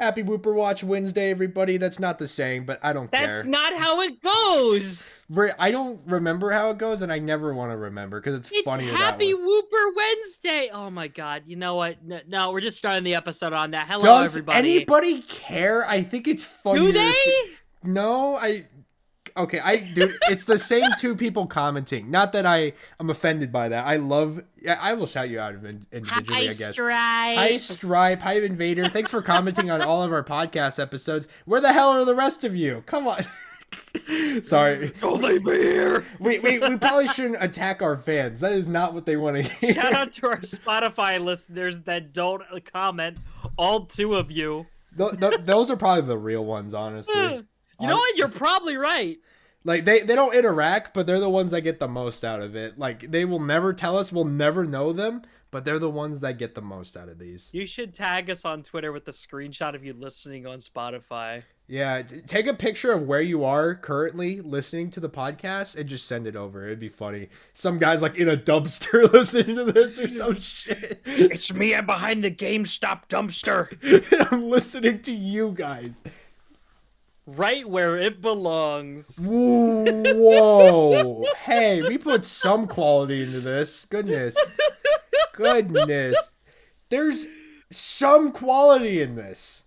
Happy Wooper Watch Wednesday, everybody. That's not the saying, but I don't care. That's not how it goes. I don't remember how it goes, and I never want to remember because it's funnier that Happy way. Wooper Wednesday. Oh my God. You know what? No, we're just starting the episode on that. Hello, Does everybody. anybody care? I think it's funnier. Do they? No, Okay, dude, it's the same two people commenting. Not that I'm offended by that. I will shout you out individually, I guess. Stripe. Hi, Stripe. Hi, Invader. Thanks for commenting on all of our podcast episodes. Where the hell are the rest of you? Come on. Sorry. Don't leave me here. We probably shouldn't attack our fans. That is not what they want to hear. Shout out to our Spotify listeners that don't comment. All two of you. Those are probably the real ones, honestly. You know what? You're probably right. Like, they don't interact, but they're the ones that get the most out of it. Like, they will never tell us. We'll never know them, but they're the ones that get the most out of these. You should tag us on Twitter with the screenshot of you listening on Spotify. Yeah, take a picture of where you are currently listening to the podcast and just send it over. It'd be funny. Some guy's like in a dumpster listening to this or some shit. It's me. I'm behind the GameStop dumpster. I'm listening to you guys. Right where it belongs. Whoa. Hey, we put some quality into this. Goodness. There's some quality in this.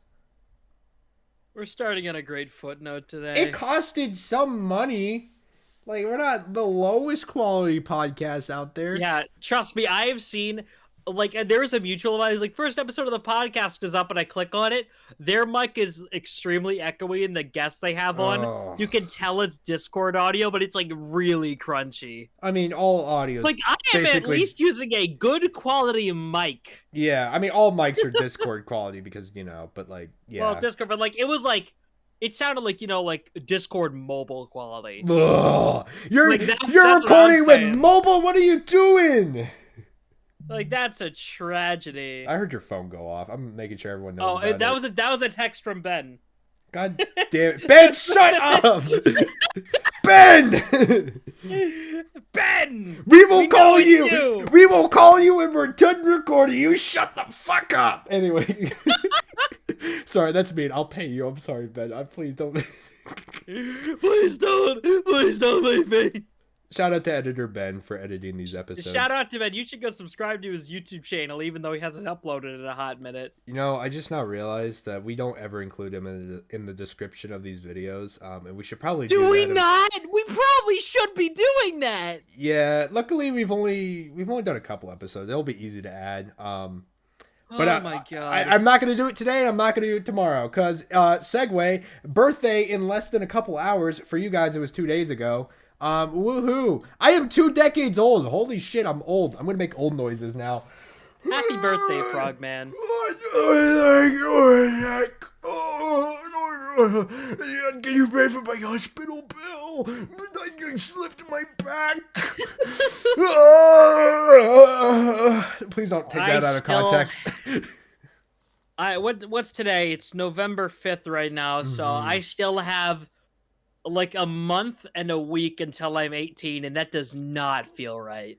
We're starting on a great footnote today. It costed some money. Like, we're not the lowest quality podcast out there. Yeah, trust me, I have seen, like, there was a mutual of mine. Like, first episode of the podcast is up and I click on it. Their mic is extremely echoey and the guests they have on, you can tell it's Discord audio, but it's, like, really crunchy. I mean, all audio. Like, I am at least using a good quality mic. Yeah, I mean, all mics are Discord quality because, but, like, yeah. Well, Discord, but, like, it was, like, it sounded like, like, Discord mobile quality. Ugh. You're that's recording with mobile? What are you doing? Like, that's a tragedy. I heard your phone go off. I'm making sure everyone knows about that was a text from Ben. God damn it. Ben, shut up! Ben! Ben! We will call you! We will call you when we're done recording. You shut the fuck up! Anyway. Sorry, that's mean. I'll pay you. I'm sorry, Ben. Please don't. Please don't leave me. Shout out to editor Ben for editing these episodes. Shout out to Ben. You should go subscribe to his YouTube channel, even though he hasn't uploaded in a hot minute. I just now realized that we don't ever include him in the description of these videos, and we should probably do we not? We probably should be doing that. Yeah, luckily we've only done a couple episodes. It'll be easy to add. But oh my God. I'm not going to do it today. I'm not going to do it tomorrow. Because, segue, birthday in less than a couple hours. For you guys, it was 2 days ago. Woohoo. I am 2 decades old. Holy shit, I'm old. I'm going to make old noises now. Happy birthday, Frogman. Can you pay for my hospital bill? I slipped my back. Please don't take that out of context. What's today? It's November 5th right now, so I still have like a month and a week until I'm 18, and that does not feel right.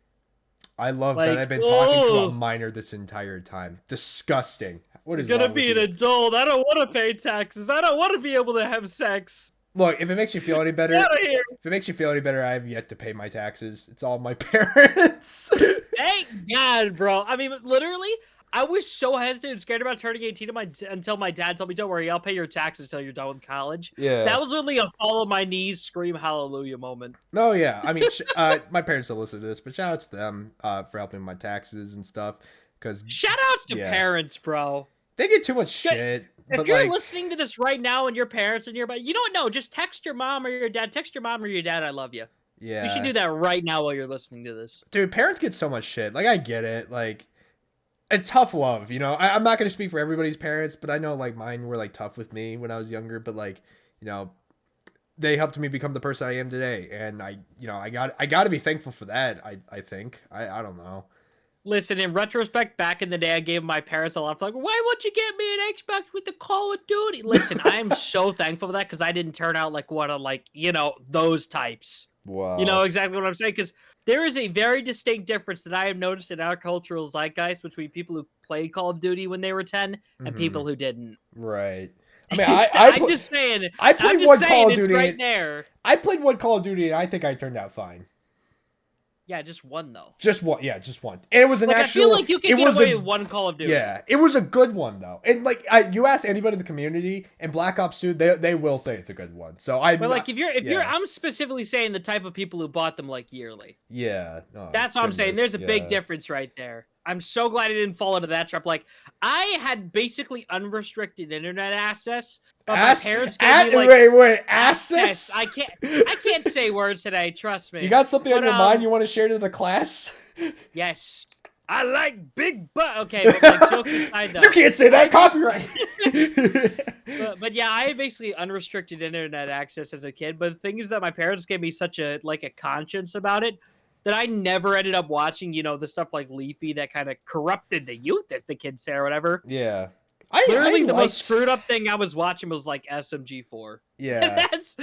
I love that I've been talking to a minor this entire time. Disgusting. What is gonna be an adult? I don't want to pay taxes. I don't want to be able to have sex. Look, if it makes you feel any better, I have yet to pay my taxes. It's all my parents. Thank God, bro. I mean, literally, I was so hesitant and scared about turning 18 until my dad told me, "Don't worry, I'll pay your taxes till you're done with college." Yeah, that was really a fall on my knees, scream hallelujah moment. Oh yeah, I mean, my parents don't listen to this, but shout outs to them for helping my taxes and stuff. Because shout outs to parents, bro. They get too much shit. If you're listening to this right now and your parents and you know what? No, just text your mom or your dad. Text your mom or your dad, I love you. Yeah. You should do that right now while you're listening to this. Dude, parents get so much shit. Like, I get it. Like, it's tough love, I'm not going to speak for everybody's parents, but I know, like, mine were, like, tough with me when I was younger. But, like, they helped me become the person I am today. And I got to be thankful for that, I think. I don't know. Listen, in retrospect, back in the day, I gave my parents a lot of like, why won't you get me an Xbox with the Call of Duty? Listen, I am so thankful for that because I didn't turn out like one of those types. Wow. You know exactly what I'm saying? Because there is a very distinct difference that I have noticed in our cultural zeitgeist between people who played Call of Duty when they were 10 and people who didn't. Right. I mean, I'm just saying. I played one Call of It's Duty. right there. I played one Call of Duty, and I think I turned out fine. Yeah, just one though. Just one, yeah, just one. And it was an like, actual. I feel like you can get away with one Call of Duty. Yeah, it was a good one though. And like, you ask anybody in the community, and Black Ops 2, they will say it's a good one. So But like, if you're, I'm specifically saying the type of people who bought them like yearly. Yeah, that's what I'm saying. There's a big difference right there. I'm so glad I didn't fall into that trap. Like, I had basically unrestricted internet access, but my parents gave me like wait, access. I can't say words today. Trust me. You got something on your mind you want to share to the class? Yes, I like big butt. Okay, but like, jokes aside, though, you can't say that. Copyright. but yeah, I had basically unrestricted internet access as a kid. But the thing is that my parents gave me such a conscience about it, that I never ended up watching, the stuff like Leafy that kind of corrupted the youth, as the kids say, or whatever. Yeah. Literally, the most screwed up thing I was watching was like SMG4. Yeah. And that's,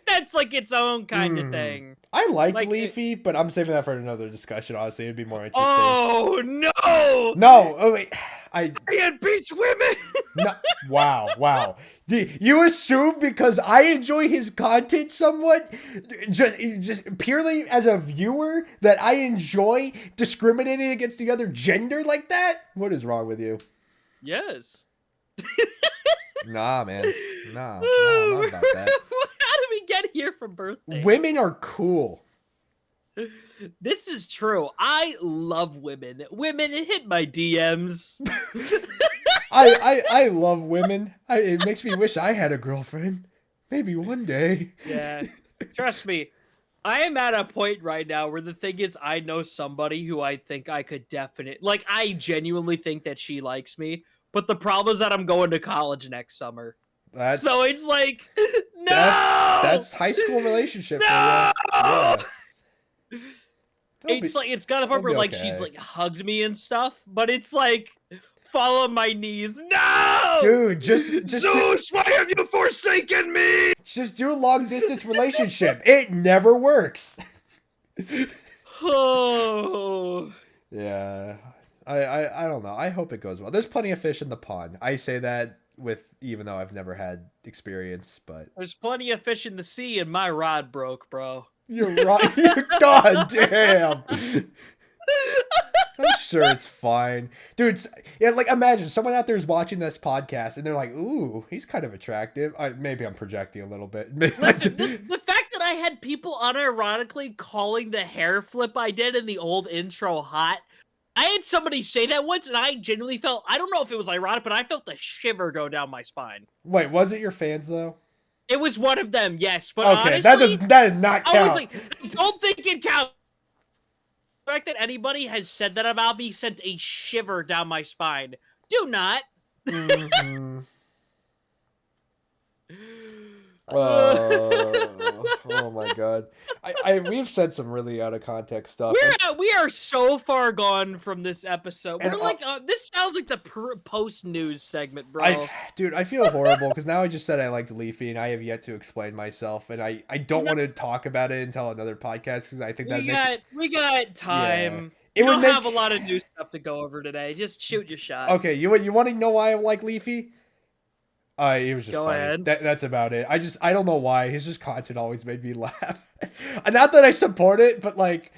that's like its own kind of thing. I liked Leafy, but I'm saving that for another discussion, honestly. It'd be more interesting. Oh, no! No! Oh, wait. It beats women! No, wow. You assume because I enjoy his content somewhat, just purely as a viewer, that I enjoy discriminating against the other gender like that? What is wrong with you? Yes. Nah, man. Nah, not about that. How did we get here from birthdays? Women are cool. This is true. I love women. Women hit my DMs. I love women. It makes me wish I had a girlfriend. Maybe one day. Yeah. Trust me. I am at a point right now where the thing is, I know somebody who I think I could I genuinely think that she likes me. But the problem is that I'm going to college next summer. So it's like, no! That's high school relationship. No! Yeah. It's got a part where like she's like hugged me and stuff, but it's like, fall on my knees. No! Dude, just Zeus, why have you forsaken me? Just do a long distance relationship. It never works. Oh. Yeah. I don't know. I hope it goes well. There's plenty of fish in the pond. I say that even though I've never had experience, but there's plenty of fish in the sea and my rod broke, bro. You're right. God damn. I'm sure it's fine. Dude, yeah, like imagine someone out there is watching this podcast and they're like, ooh, he's kind of attractive. Maybe I'm projecting a little bit. Listen, the fact that I had people unironically calling the hair flip I did in the old intro hot. I had somebody say that once, and I genuinely felt, I don't know if it was ironic, but I felt the shiver go down my spine. Wait, was it your fans, though? It was one of them, yes. But okay, honestly, that does not count. I was like, don't think it counts. The fact that anybody has said that about me sent a shiver down my spine. Do not. Mm-hmm. Oh my god. We've said some really out of context stuff. We are so far gone from this episode. We're like, this sounds like the post news segment, bro. Dude, I feel horrible because now I just said I liked Leafy and I have yet to explain myself, and I don't want to talk about it until another podcast because I think we got time. Yeah. We don't have a lot of new stuff to go over today. Just shoot your shot. Okay, you want to know why I like Leafy? It was just Go funny. ahead. That's about it. I don't know why. His content always made me laugh. Not that I support it, but like,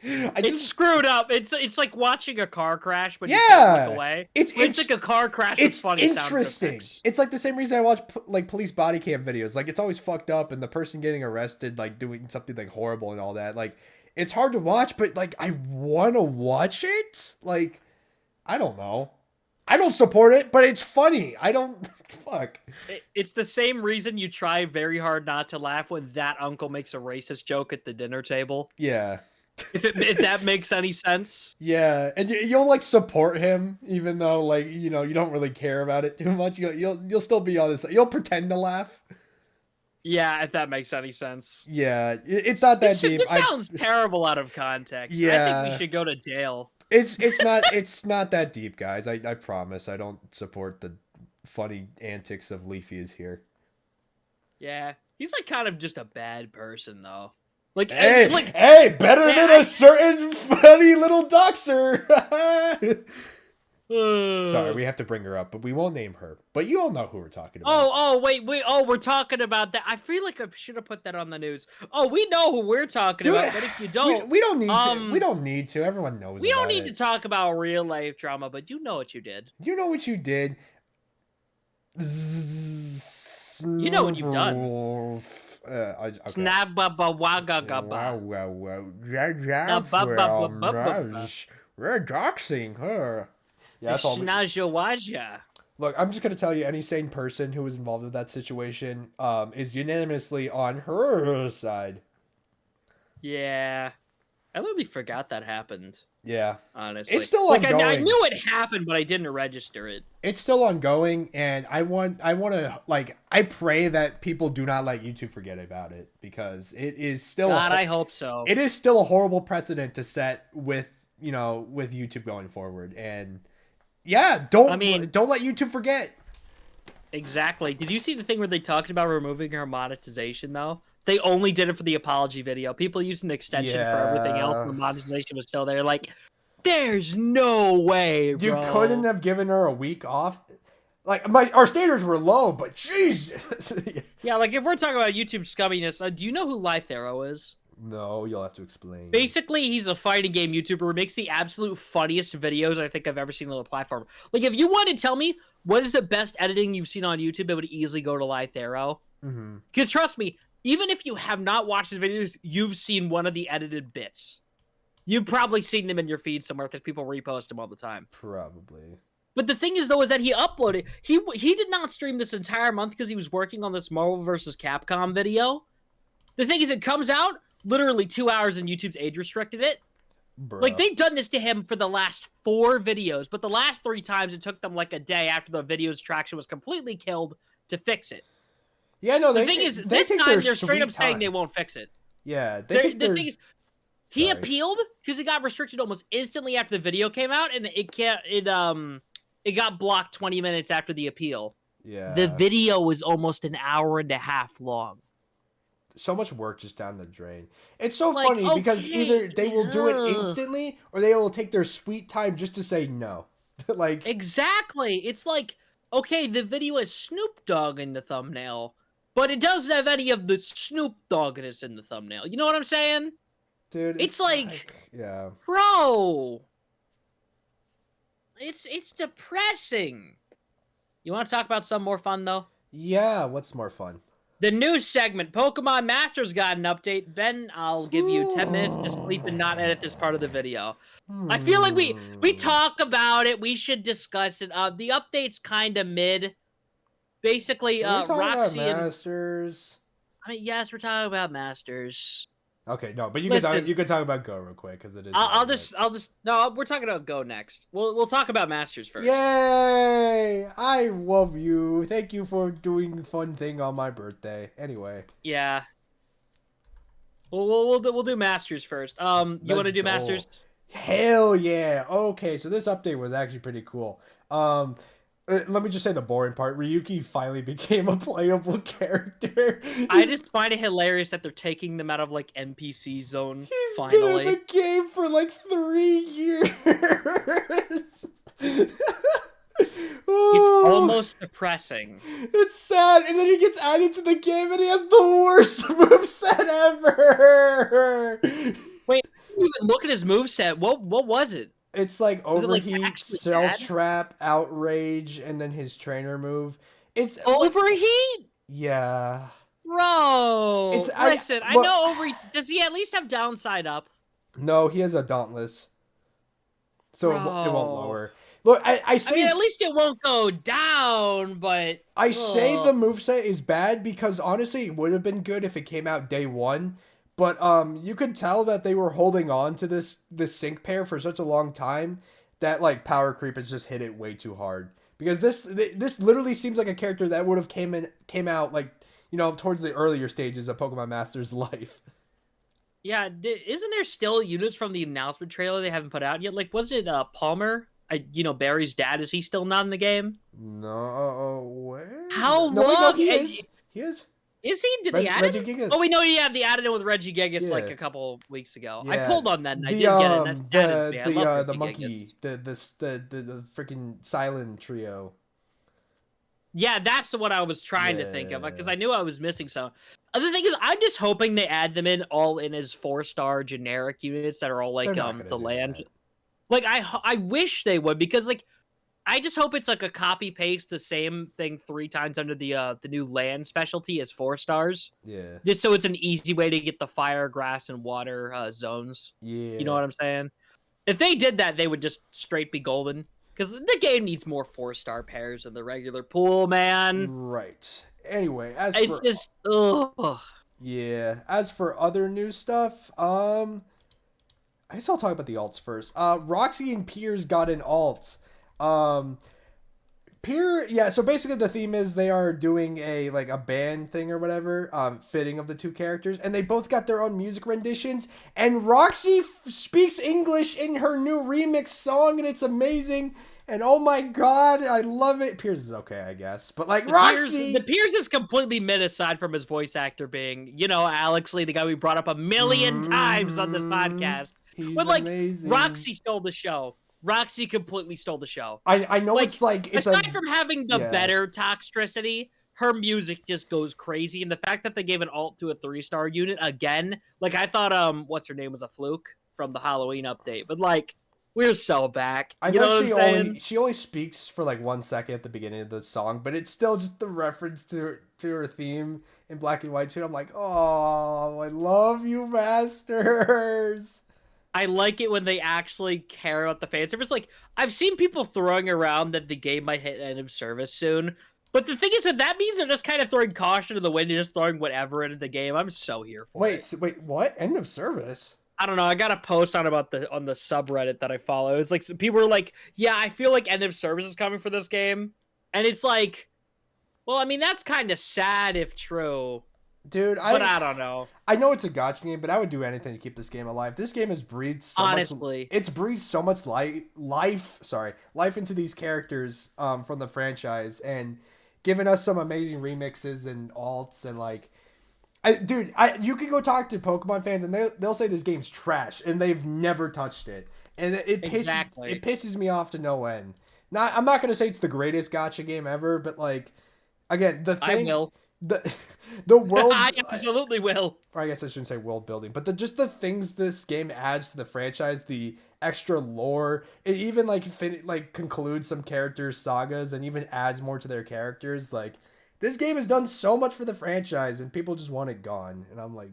it's screwed up. It's like watching a car crash, but you can't look away. It's like a car crash. It's funny. Interesting. It's like the same reason I watch like police body cam videos. Like it's always fucked up, and the person getting arrested, like doing something like horrible and all that. Like it's hard to watch, but like I want to watch it. Like I don't know. I don't support it, but it's funny. I don't... Fuck. It's the same reason you try very hard not to laugh when that uncle makes a racist joke at the dinner table. Yeah. If that makes any sense. Yeah, and you'll like support him, even though like, you don't really care about it too much. You'll still be on his... You'll pretend to laugh. Yeah, if that makes any sense. Yeah, it's not that deep. This sounds terrible out of context. Yeah. I think we should go to jail. It's not that deep, guys. I promise. I don't support the funny antics of Leafy is here. Yeah, he's like kind of just a bad person though. Like, hey, better than a certain funny little doxer. Sorry, we have to bring her up, but we won't name her. But you all know who we're talking about. Wait. Oh, we're talking about that. I feel like I should have put that on the news. Oh, we know who we're talking about, but if you don't, we don't need to. We don't need to. Everyone knows. We don't need to talk about real life drama, but you know what you did. You know what you did. You know what you've done. We're doxing her. Yeah, that's all. Look, I'm just gonna tell you, any sane person who was involved with that situation is unanimously on her side. Yeah, I literally forgot that happened. Yeah, honestly, it's still ongoing. I knew it happened, but I didn't register it. It's still ongoing, and I want to I pray that people do not let YouTube forget about it, because it is still. God, I hope so. It is still a horrible precedent to set with with YouTube going forward, and yeah, don't let YouTube forget. Exactly. Did you see the thing where they talked about removing her monetization though? They only did it for the apology video. People used an extension for everything else, and the monetization was still there. Like, there's no way, bro. You couldn't have given her a week off. Like, our standards were low, but Jesus. Yeah, like, if we're talking about YouTube scumminess, do you know who Lythero is? No, you'll have to explain. Basically, he's a fighting game YouTuber who makes the absolute funniest videos I think I've ever seen on the platform. Like, if you want to tell me what is the best editing you've seen on YouTube, it would easily go to Lythero. Because trust me, even if you have not watched his videos, you've seen one of the edited bits. You've probably seen them in your feed somewhere because people repost them all the time. Probably. But the thing is, though, is that he uploaded... He did not stream this entire month because he was working on this Marvel vs. Capcom video. The thing is, it comes out literally 2 hours and YouTube's age restricted it. Bruh. Like, they've done this to him for the last 4 videos, but the last 3 times it took them like a day after the video's traction was completely killed to fix it. Yeah, no, the thing is, this time they're straight up saying they won't fix it. Yeah, the thing is, he appealed because it got restricted almost instantly after the video came out, and it got blocked 20 minutes after the appeal. Yeah, the video was almost an hour and a half long. So much work just down the drain. It's so funny because either they will do it instantly or they will take their sweet time just to say no. Like, exactly, it's like, okay, the video has Snoop Dogg in the thumbnail, but it doesn't have any of the Snoop Dogginess in the thumbnail. You know what I'm saying? Dude, it's like, yeah. Bro. It's depressing. You want to talk about something more fun, though? Yeah, what's more fun? The news segment. Pokemon Masters got an update. Ben, I'll give you 10 minutes to sleep and not edit this part of the video. I feel like we talk about it. We should discuss it. The update's kind of mid. Basically, Roxy about Masters. I mean, yes, we're talking about Masters. Okay, no, but you can talk about Go real quick because it is. I'll just no. We're talking about Go next. We'll talk about Masters first. Yay! I love you. Thank you for doing fun thing on my birthday. Anyway. Yeah. We'll do Masters first. You want to do Masters? Hell yeah! Okay, so this update was actually pretty cool. Let me just say the boring part. Ryuki finally became a playable character. I just find it hilarious that they're taking them out of, like, NPC zone, He's finally. been in the game for, like, 3 years. It's almost depressing. It's sad. And then he gets added to the game and he has the worst moveset ever. Wait, even look at his moveset. What was it? It's like Overheat, Cell Trap, Outrage, and then his trainer move. It's Overheat? Yeah. Bro, listen, I know Overheat. Does he at least have downside up? No, he has a Dauntless. So it won't lower. Look, I say... I mean, at least it won't go down, but... I say the moveset is bad because, honestly, it would have been good if it came out day 1. But you could tell that they were holding on to this sync pair for such a long time that, like, power creep has just hit it way too hard. Because this literally seems like a character that would have came out, like, you know, towards the earlier stages of Pokemon Master's life. Yeah, isn't there still units from the announcement trailer they haven't put out yet? Like, wasn't it Palmer? Barry's dad, is he still not in the game? No, where? How long? He is. Is he? Did they add him? Regigigas. Oh, we know he had the added it with Regigigas Yeah. like a couple weeks ago. I Yeah. pulled on that and I did get it. That's canon to me. I love the Regigigas. monkey, the freaking silent trio. Yeah, that's what I was trying to think of because I knew I was missing some. Other thing is, I'm just hoping they add them in all in as 4-star generic units that are all like the land. That. Like I wish they would because like I just hope it's like a copy paste the same thing 3 times under the new land specialty as 4 stars. Yeah. Just so it's an easy way to get the fire, grass, and water zones. Yeah. You know what I'm saying? If they did that, they would just straight be golden. Because the game needs more 4-star pairs in the regular pool, man. Right. Anyway, It's just ugh. Yeah. As for other new stuff, I guess I'll talk about the alts first. Roxy and Piers got an alt. So basically the theme is they are doing a band thing or whatever, fitting of the 2 characters, and they both got their own music renditions, and Roxy speaks English in her new remix song, and it's amazing, and oh my god, I love it. Piers is okay, I guess, but like Roxy... The Piers is completely mid aside from his voice actor being, Alex Lee, the guy we brought up a million times on this podcast. He's but like, amazing. Roxy stole the show. Roxy completely stole the show. I know it's aside from having the better toxicity, her music just goes crazy. And the fact that they gave an alt to a 3-star unit again, like I thought what's her name was a fluke from the Halloween update, but like we're so back. I know she only speaks for like 1 second at the beginning of the song, but it's still just the reference to her theme in black and white too. I'm like, oh, I love you, masters. I like it when they actually care about the fan service. Like, I've seen people throwing around that the game might hit end of service soon. But the thing is that means they're just kind of throwing caution to the wind and just throwing whatever into the game. I'm so here for it. Wait, what? End of service? I don't know. I got a post on the subreddit that I follow. It's like people are like, yeah, I feel like end of service is coming for this game. And it's like, well, I mean, that's kind of sad if true. Dude, I don't know. I know it's a gacha game, but I would do anything to keep this game alive. This game has breathed so Honestly. It's breathed so much life into these characters from the franchise and given us some amazing remixes and alts and like you can go talk to Pokemon fans and they'll say this game's trash and they've never touched it. And it pisses me off to no end. I'm not going to say it's the greatest gacha game ever, but like again, the thing I will. The world I absolutely will. Or I guess I shouldn't say world building, but the things this game adds to the franchise, the extra lore, it even concludes some characters' sagas and even adds more to their characters. Like this game has done so much for the franchise and people just want it gone. And I'm like,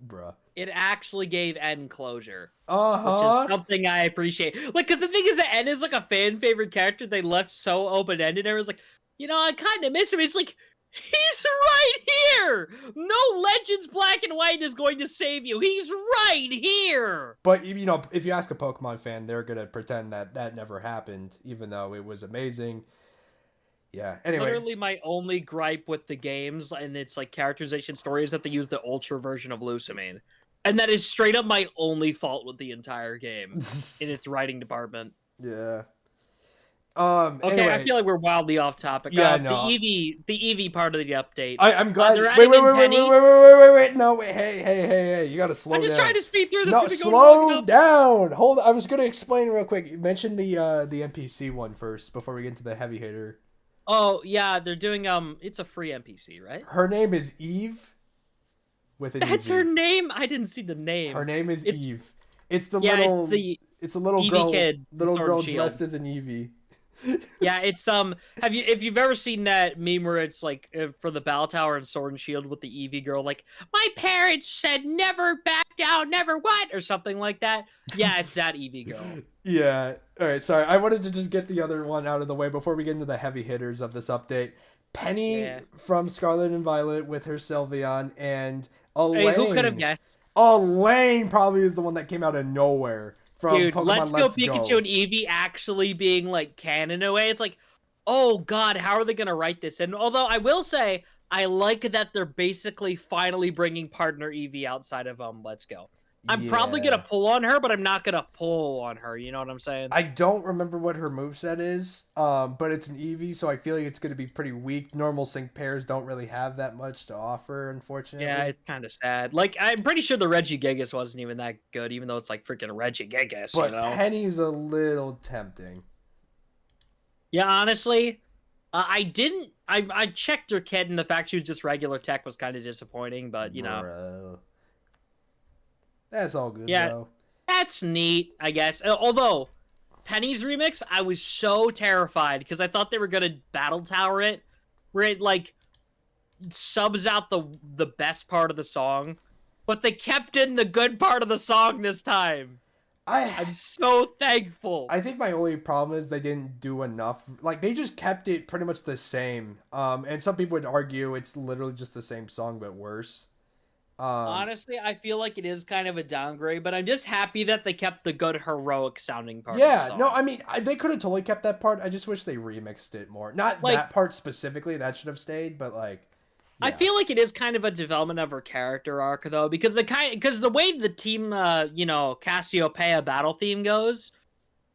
bruh. It actually gave N closure. Uh-huh. Which is something I appreciate. Like, because the thing is that N is like a fan favorite character. They left so open-ended. I was like, I kind of miss him. It's like, he's right here! No Legends Black and White is going to save you. He's right here! But, if you ask a Pokemon fan, they're going to pretend that never happened, even though it was amazing. Yeah, anyway. Literally my only gripe with the games and its, characterization story is that they use the Ultra version of Lusamine. And that is straight up my only fault with the entire game in its writing department. Yeah. Okay, anyway. I feel like we're wildly off topic. Yeah, no. The EV part of the update. I'm glad. Wait. No, wait. Hey. You gotta slow down. I'm just trying to speed through this. No, slow down. Hold on. I was gonna explain real quick. You mentioned the NPC one first before we get into the heavy hitter. Oh, yeah, they're doing, it's a free NPC, right? Her name is Eve. That's her name? I didn't see the name. Her name is Eve. It's the it's a little Eevee girl, kid dressed as an Eevee. Yeah, it's if you've ever seen that meme where it's like for the Battle Tower and Sword and Shield with the Eevee girl, like my parents said never back down, never what, or something like that. Yeah, it's that Eevee girl. Yeah. All right. Sorry, I wanted to just get the other one out of the way before we get into the heavy hitters of this update. Penny from Scarlet and Violet with her Sylveon and Elaine. Hey, who could have guessed? Elaine probably is the one that came out of nowhere. From Dude, Pokemon Let's Go Pikachu and Eevee actually being like canon in a way. It's like, oh god, how are they gonna write this? And although I will say, I like that they're basically finally bringing partner Eevee outside of Let's Go. I'm probably gonna pull on her, but I'm not gonna pull on her. You know what I'm saying? I don't remember what her moveset is, but it's an Eevee, so I feel like it's going to be pretty weak. Normal sync pairs don't really have that much to offer, unfortunately. Yeah, it's kind of sad. Like, I'm pretty sure the Regigigas wasn't even that good, even though it's like freaking Regigigas, but you know? Penny's a little tempting. Yeah, honestly, I checked her kit, and the fact she was just regular tech was kind of disappointing, but, you know. Bro. That's all good, Yeah, though. that's neat, I guess. Although, Penny's remix, I was so terrified, because I thought they were going to Battle Tower it, where it, like, subs out the best part of the song, but they kept in the good part of the song this time. I'm so thankful. I think my only problem is they didn't do enough. Like, they just kept it pretty much the same. And some people would argue it's literally just the same song, but worse. Honestly, I feel like it is kind of a downgrade, but I'm just happy that they kept the good heroic sounding part. Yeah, of the song. no, I mean, they could have totally kept that part. I just wish they remixed it more. Not like, that part specifically, that should have stayed, but like, yeah. I feel like it is kind of a development of her character arc though, because the way the team, Cassiopeia battle theme goes,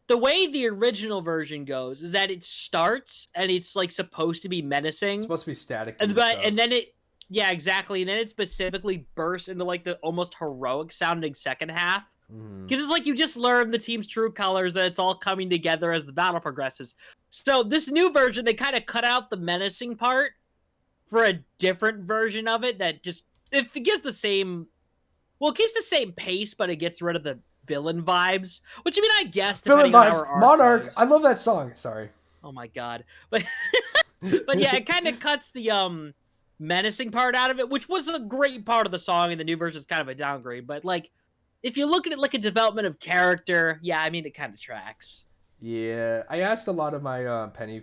the way the original version goes is that it starts and it's like supposed to be menacing. It's supposed to be static, and then it. Yeah, exactly. And then it specifically bursts into like the almost heroic sounding second half. Because it's like you just learn the team's true colors and it's all coming together as the battle progresses. So this new version, they kind of cut out the menacing part for a different version of it that just, it gives the same, well, it keeps the same pace, but it gets rid of the villain vibes. Which, I mean, I guess, villain vibes. Monarch. I love that song. Sorry. Oh my god. But yeah, it kind of cuts the menacing part out of it, which was a great part of the song, and the new version is kind of a downgrade. But like, if you look at it like a development of character, yeah, I mean, it kind of tracks. Yeah, I asked a lot of my Penny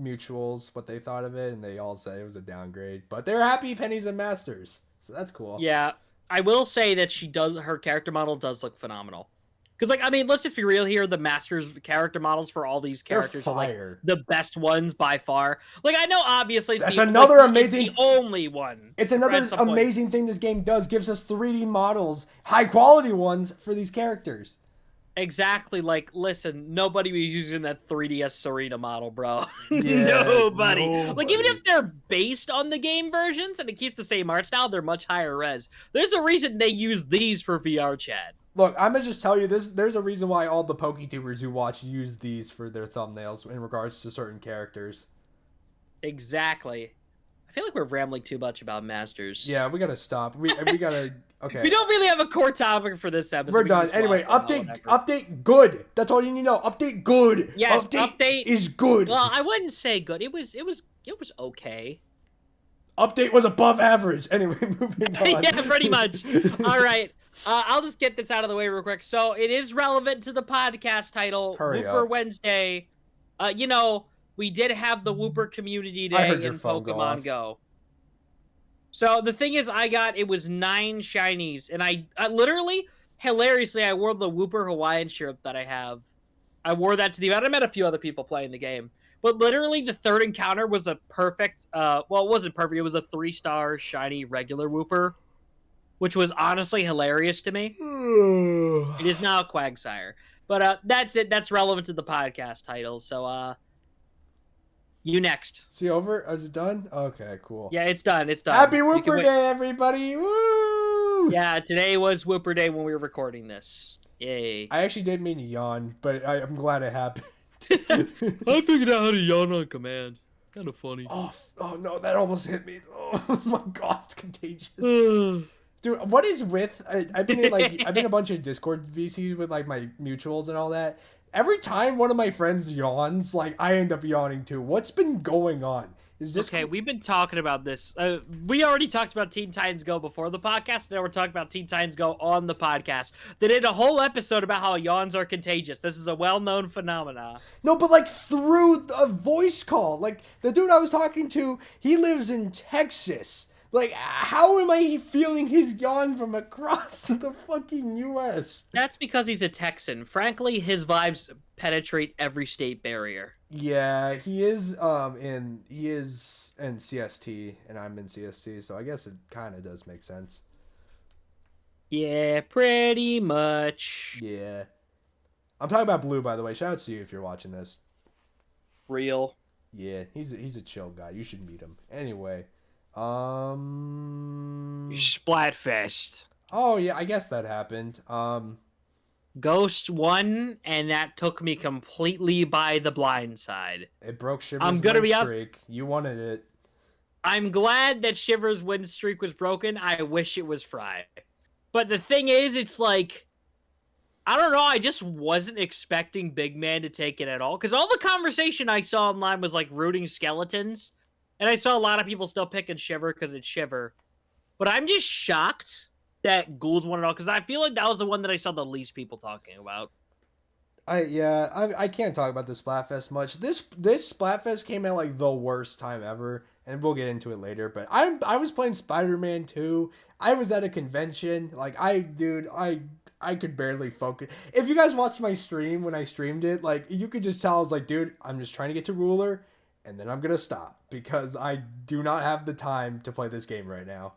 mutuals what they thought of it, and they all said it was a downgrade, but they're happy Pennies and Masters, so that's cool. Yeah, I will say that her character model does look phenomenal. Because, like, I mean, let's just be real here. The Masters character models for all these characters are, like, the best ones by far. Like, I know, obviously, that's another amazing... It's the only one. It's another amazing thing this game does. Gives us 3D models, high-quality ones, for these characters. Exactly. Like, listen, nobody was using that 3DS Serena model, bro. Yeah, nobody. Like, even if they're based on the game versions and it keeps the same art style, they're much higher res. There's a reason they use these for VR chat. Look, I'm gonna just tell you this. There's a reason why all the PokeTubers who watch use these for their thumbnails in regards to certain characters. Exactly. I feel like we're rambling too much about Masters. Yeah, we gotta stop. We gotta. Okay. We don't really have a core topic for this episode. We're done. Anyway, update good. That's all you need to know. Update good. Yes, update is good. Well, I wouldn't say good. It was okay. Update was above average. Anyway, moving on. Yeah, pretty much. All right. I'll just get this out of the way real quick. So it is relevant to the podcast title, Wooper Wednesday. We did have the Wooper Community Day in Pokemon Go. So the thing is, it was 9 shinies, and I literally, hilariously, I wore the Wooper Hawaiian shirt that I have. I wore that to the event. I met a few other people playing the game. But literally, the third encounter was a perfect, well, it wasn't perfect. It was a 3-star shiny regular Wooper, which was honestly hilarious to me. It is now a Quagsire. But that's it. That's relevant to the podcast title. So, you next. See, over? Is it done? Okay, cool. Yeah, it's done. It's done. Happy Wooper Day, everybody! Woo! Yeah, today was Wooper Day when we were recording this. Yay. I actually didn't mean to yawn, but I'm glad it happened. I figured out how to yawn on command. Kind of funny. Oh no, that almost hit me. Oh my god, it's contagious. Dude, what is with... I've been in a bunch of Discord VCs with like my mutuals and all that. Every time one of my friends yawns, like I end up yawning too. What's been going on? Is this okay? We've been talking about this. We already talked about Teen Titans Go before the podcast. Now we're talking about Teen Titans Go on the podcast. They did a whole episode about how yawns are contagious. This is a well-known phenomenon. No, but like through a voice call. Like the dude I was talking to, he lives in Texas. Like, how am I feeling his yawn from across the fucking U.S.? That's because he's a Texan. Frankly, his vibes penetrate every state barrier. Yeah, he is in CST, and I'm in CST, so I guess it kind of does make sense. Yeah, pretty much. Yeah. I'm talking about Blue, by the way. Shout out to you if you're watching this. Real. Yeah, he's a chill guy. You should meet him. Anyway, um, Splatfest. oh yeah, I guess that happened. Ghost won, and that took me completely by the blind side. It broke I'm Shiver's gonna win be honest. streak. You wanted it. I'm glad that Shiver's win streak was broken. I wish it was Fry. But the thing is, it's like, I don't know. I just wasn't expecting Big Man to take it at all. Because all the conversation I saw online was like rooting skeletons. And I saw a lot of people still picking Shiver because it's Shiver. But I'm just shocked that Ghouls won it all. Because I feel like that was the one that I saw the least people talking about. I can't talk about the Splatfest much. This Splatfest came at like the worst time ever, and we'll get into it later. But I was playing Spider-Man 2. I was at a convention. Like I could barely focus. If you guys watched my stream when I streamed it, like you could just tell I was like, dude, I'm just trying to get to Ruler, and then I'm gonna stop because I do not have the time to play this game right now.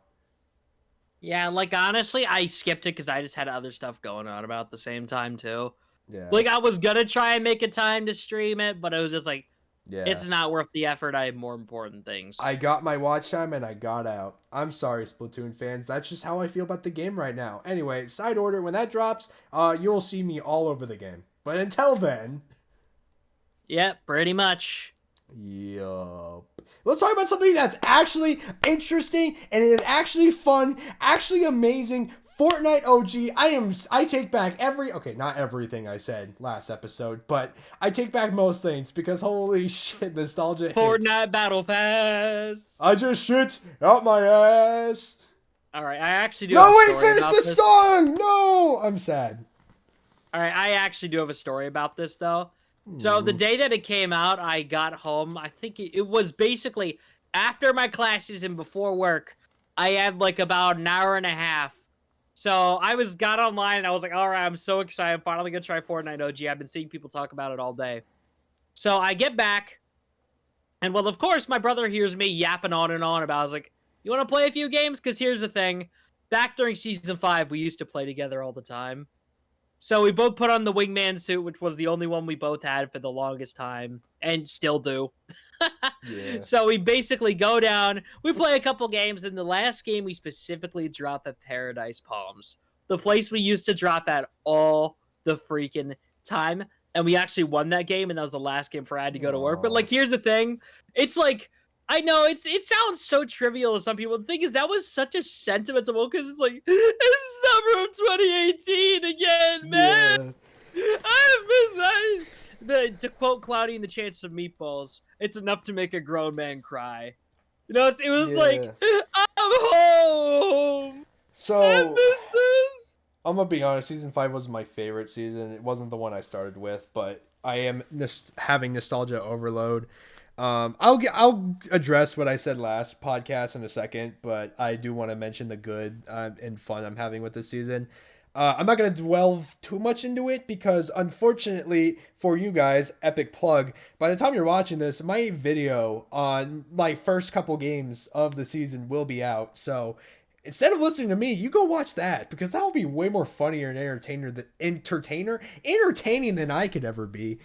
Yeah, like honestly, I skipped it because I just had other stuff going on about the same time too. Yeah. Like I was gonna try and make a time to stream it, but it was just like, Yeah. it's not worth the effort. I have more important things. I got my watch time and I got out. I'm sorry, Splatoon fans. That's just how I feel about the game right now. Anyway, side order, when that drops, you'll see me all over the game. But until then, Yep, pretty much. yup. Let's talk about something that's actually interesting and it is actually fun, actually amazing. Fortnite OG. I take back not everything I said last episode, but I take back most things because holy shit, nostalgia hits. Fortnite Battle Pass. I just shit out my ass. All right, I actually do. No, have a wait, story finish about the this. song. No, I'm sad. All right, I actually do have a story about this though. So the day that it came out, I got home. I think it was basically after my classes and before work. I had like about an hour and a half. So I got online and I was like, all right, I'm so excited. I'm finally gonna try Fortnite OG. I've been seeing people talk about it all day. So I get back, and well, of course, my brother hears me yapping on and on about. I was like, you want to play a few games? Because here's the thing. Back during season 5, we used to play together all the time. So we both put on the wingman suit, which was the only one we both had for the longest time, and still do. Yeah. So we basically go down, we play a couple games, and the last game we specifically drop at Paradise Palms, the place we used to drop at all the freaking time. And we actually won that game, and that was the last game for I had to go to work. But like, here's the thing. It's like, I know it sounds so trivial to some people. The thing is, that was such a sentimental because it's like, it's summer of 2018 again, man. Yeah. I miss to quote Cloudy in the Chance of Meatballs, it's enough to make a grown man cry. You know, it was like, I'm home. So I miss this. I'm gonna be honest. Season 5 was my favorite season. It wasn't the one I started with, but I am having nostalgia overload. I'll address what I said last podcast in a second, but I do want to mention the good and fun I'm having with this season. I'm not going to delve too much into it because, unfortunately for you guys, epic plug, by the time you're watching this, my video on my first couple games of the season will be out. So instead of listening to me, you go watch that because that will be way more funnier and entertaining than I could ever be.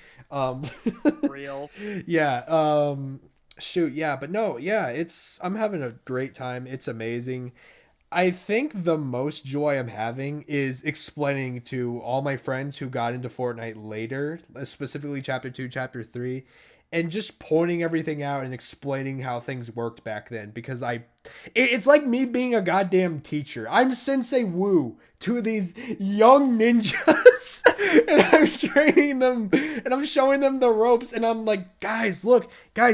Real. Yeah. Shoot. Yeah. But no. Yeah. I'm having a great time. It's amazing. I think the most joy I'm having is explaining to all my friends who got into Fortnite later, specifically Chapter 2, Chapter 3, and just pointing everything out and explaining how things worked back then. Because it's like me being a goddamn teacher. I'm Sensei Wu to these young ninjas, and I'm training them, and I'm showing them the ropes, and I'm like, guys,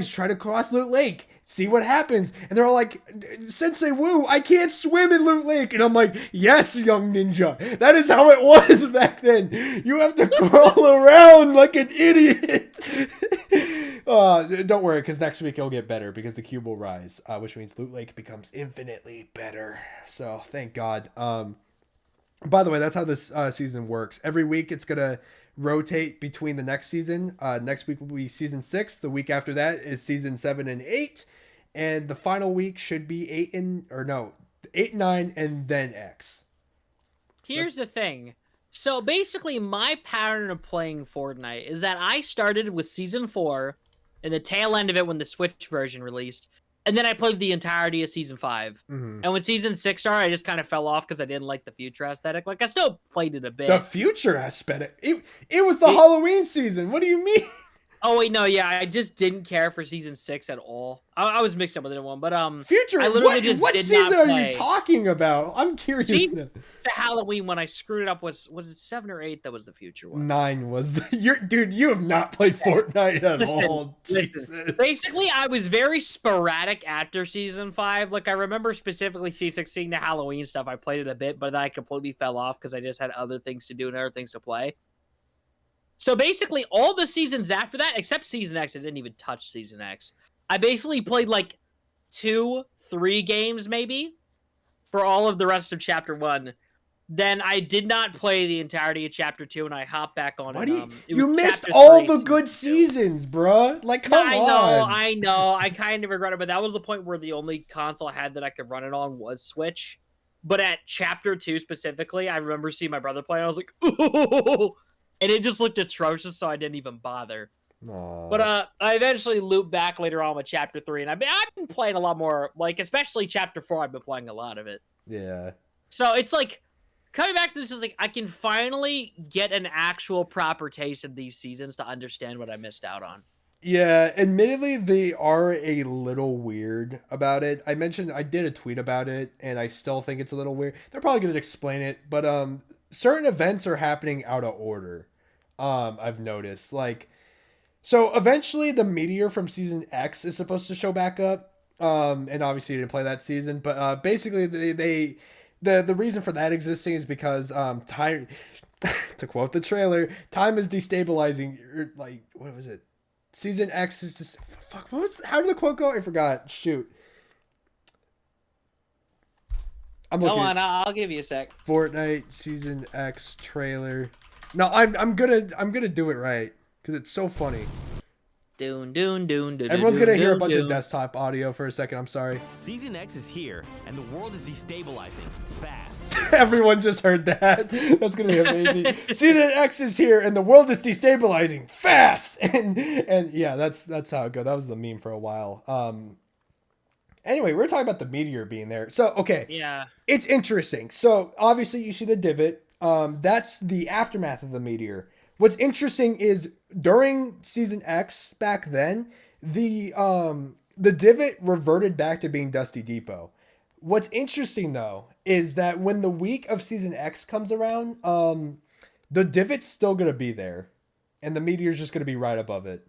try to cross Loot Lake. See what happens. And they're all like, Sensei Wu, I can't swim in Loot Lake. And I'm like, yes, young ninja. That is how it was back then. You have to crawl around like an idiot. Don't worry, because next week it'll get better because the cube will rise, which means Loot Lake becomes infinitely better. So thank God. By the way, that's how this season works. Every week it's going to rotate between the next season. Next week will be season 6. The week after that is season 7 and 8. And the final week should be 8 and 9 and then X. Here's the thing. So basically, my pattern of playing Fortnite is that I started with Season 4 and the tail end of it when the Switch version released. And then I played the entirety of Season 5. Mm-hmm. And when Season 6 started, I just kind of fell off because I didn't like the future aesthetic. Like, I still played it a bit. The future aspect. It was the Halloween season. What do you mean? Oh, wait, no, yeah, I just didn't care for Season 6 at all. I was mixed up with it one, but, Future? I literally just what did season not are you talking about? I'm curious. Season, it's a Halloween when I screwed it up. Was it 7 or 8 that was the future one? 9 was the... Dude, you have not played Fortnite at all. Listen. Basically, I was very sporadic after Season 5. Like, I remember specifically seeing the Halloween stuff. I played it a bit, but then I completely fell off because I just had other things to do and other things to play. So basically, all the seasons after that, except Season X, I didn't even touch Season X. I basically played like 2-3 games maybe for all of the rest of Chapter 1. Then I did not play the entirety of Chapter 2, and I hopped back on it. You missed all the good seasons, bruh. Like, come on. I know. I kind of regret it, but that was the point where the only console I had that I could run it on was Switch. But at Chapter 2 specifically, I remember seeing my brother play, and I was like, ooh! And it just looked atrocious, so I didn't even bother. Aww. But I eventually looped back later on with Chapter 3, and I've been playing a lot more, like, especially Chapter 4, I've been playing a lot of it. Yeah. So it's like, coming back to this is like, I can finally get an actual proper taste of these seasons to understand what I missed out on. Yeah, admittedly, they are a little weird about it. I did a tweet about it, and I still think it's a little weird. They're probably going to explain it, but certain events are happening out of order. I've noticed. Like, so eventually the meteor from Season X is supposed to show back up. And obviously you didn't play that season, but basically the reason for that existing is because time, to quote the trailer, time is destabilizing. Like, what was it? Season X is just fuck. How did the quote go? I forgot. Shoot. I'm looking. Go on, I'll give you a sec. Fortnite Season X trailer. No, I'm gonna do it right because it's so funny. Everyone's gonna hear a bunch of desktop audio for a second. I'm sorry. Season X is here, and the world is destabilizing fast. Everyone just heard that. That's gonna be amazing. Season X is here, and the world is destabilizing fast. And yeah, that's how it goes. That was the meme for a while. Anyway, we're talking about the meteor being there. So okay, yeah, it's interesting. So obviously, you see the divot. That's the aftermath of the meteor. What's interesting is during Season X back then, the divot reverted back to being Dusty Depot. What's interesting though is that when the week of Season X comes around, the divot's still gonna be there, and the meteor's just gonna be right above it,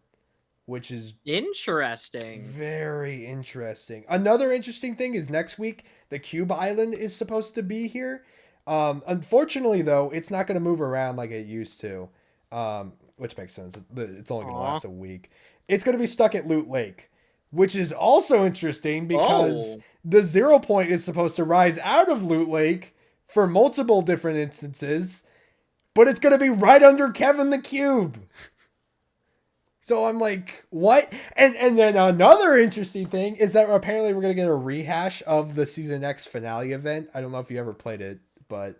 which is interesting. Very interesting. Another interesting thing is next week the Cube Island is supposed to be here. Unfortunately though, it's not gonna move around like it used to. Which makes sense. It's only going to last a week. It's going to be stuck at Loot Lake, which is also interesting because the 0 point is supposed to rise out of Loot Lake for multiple different instances, but it's going to be right under Kevin the Cube. So I'm like, what? And then another interesting thing is that apparently we're going to get a rehash of the Season X finale event. I don't know if you ever played it, but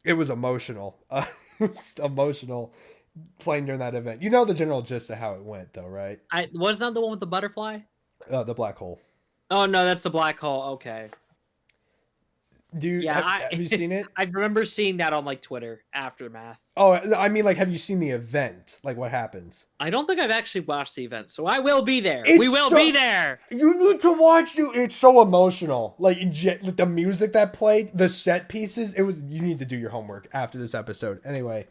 it was emotional. It was emotional playing during that event. You know the general gist of how it went, though, right? Wasn't that the one with the butterfly? The black hole. Oh no, that's the black hole. Okay. Have you seen it? I remember seeing that on like Twitter aftermath. Oh, I mean, like, have you seen the event? Like, what happens? I don't think I've actually watched the event, so I will be there. We will be there. You need to watch, dude. It's so emotional. Like the music that played, the set pieces. You need to do your homework after this episode. Anyway,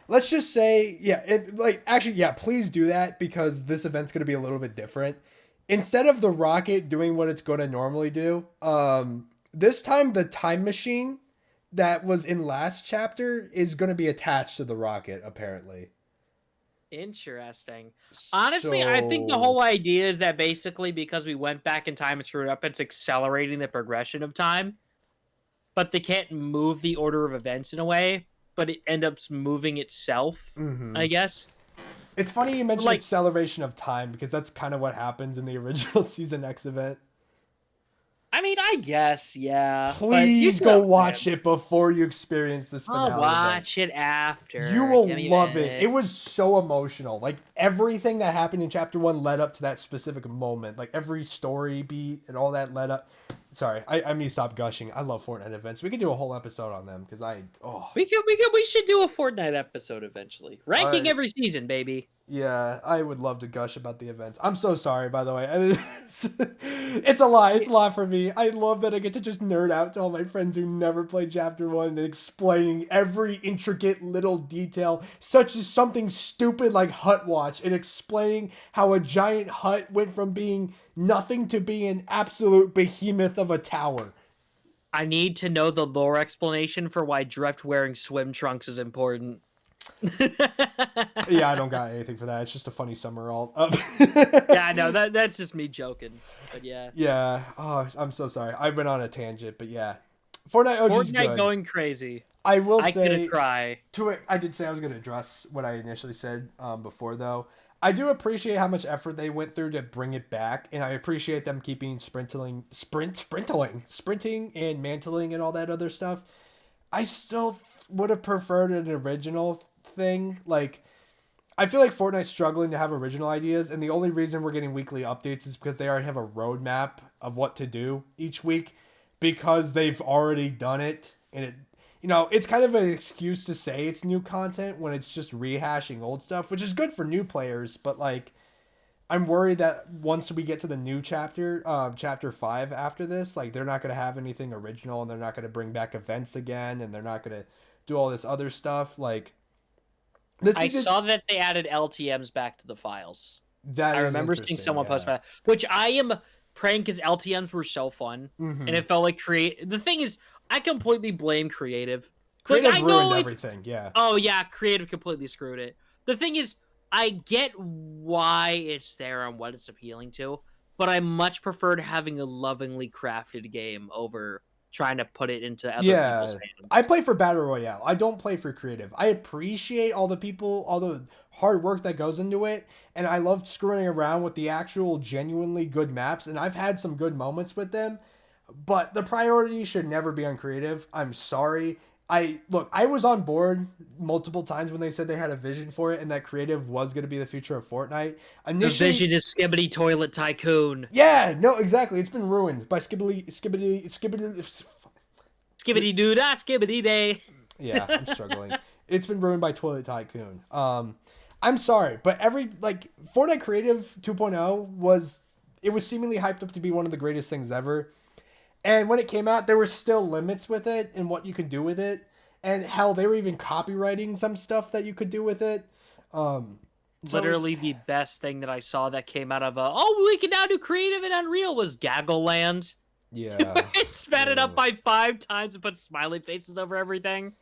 let's just say, please do that because this event's going to be a little bit different. Instead of the rocket doing what it's going to normally do, this time the time machine that was in last chapter is going to be attached to the rocket, apparently. Interesting. Honestly, I think the whole idea is that basically because we went back in time and screwed up, it's accelerating the progression of time. But they can't move the order of events in a way, but it ends up moving itself, I guess. It's funny you mentioned acceleration of time because that's kind of what happens in the original Season X event. I mean, I guess, yeah. Please go watch it before you experience this finale. I'll watch it after. You will love it. It was so emotional. Like, everything that happened in chapter 1 led up to that specific moment. Like, every story beat and all that led up. Sorry, I need to stop gushing. I love Fortnite events. We could do a whole episode on them because we should do a Fortnite episode eventually. Ranking every season, baby. Yeah, I would love to gush about the events. I'm so sorry, by the way. It's a lot. It's a lot for me. I love that I get to just nerd out to all my friends who never played Chapter 1 and explaining every intricate little detail, such as something stupid like Hut Watch, and explaining how a giant hut went from being nothing to being an absolute behemoth of a tower. I need to know the lore explanation for why Drift wearing swim trunks is important. Yeah, I don't got anything for that. It's just a funny summer alt. Yeah, I know that's just me joking. But yeah. Yeah. Oh, I'm so sorry. I went on a tangent, but yeah. Fortnite good. Going crazy. I will say. I could try. I did say I was going to address what I initially said before, though. I do appreciate how much effort they went through to bring it back, and I appreciate them keeping sprinting and mantling and all that other stuff. I still would have preferred an original thing. Like, I feel like Fortnite's struggling to have original ideas, and the only reason we're getting weekly updates is because they already have a roadmap of what to do each week because they've already done it, and it. You know, it's kind of an excuse to say it's new content when it's just rehashing old stuff, which is good for new players. But, like, I'm worried that once we get to the new chapter, chapter 5 after this, like, they're not going to have anything original, and they're not going to bring back events again, and they're not going to do all this other stuff. Like, I saw that they added LTMs back to the files. I remember seeing someone post about that, which I am praying because LTMs were so fun, and it felt like The thing is, I completely blame creative. Creative ruined everything, yeah. Oh, yeah, creative completely screwed it. The thing is, I get why it's there and what it's appealing to, but I much preferred having a lovingly crafted game over trying to put it into other people's hands. I play for Battle Royale. I don't play for creative. I appreciate all the hard work that goes into it, and I love screwing around with the actual genuinely good maps, and I've had some good moments with them. But the priority should never be on creative. I'm sorry. I was on board multiple times when they said they had a vision for it and that creative was going to be the future of Fortnite. Initially, the vision is Skibbity Toilet Tycoon. Yeah, no, exactly. It's been ruined by Skibbity doo da Skibbity day. Yeah, I'm struggling. It's been ruined by Toilet Tycoon. I'm sorry, but Fortnite Creative 2.0 was seemingly hyped up to be one of the greatest things ever. And when it came out, there were still limits with it and what you could do with it. And hell, they were even copywriting some stuff that you could do with it. Literally the best thing that I saw that came out of we can now do creative and Unreal was Gaggle Land. Yeah. It sped it up by 5 times and put smiley faces over everything.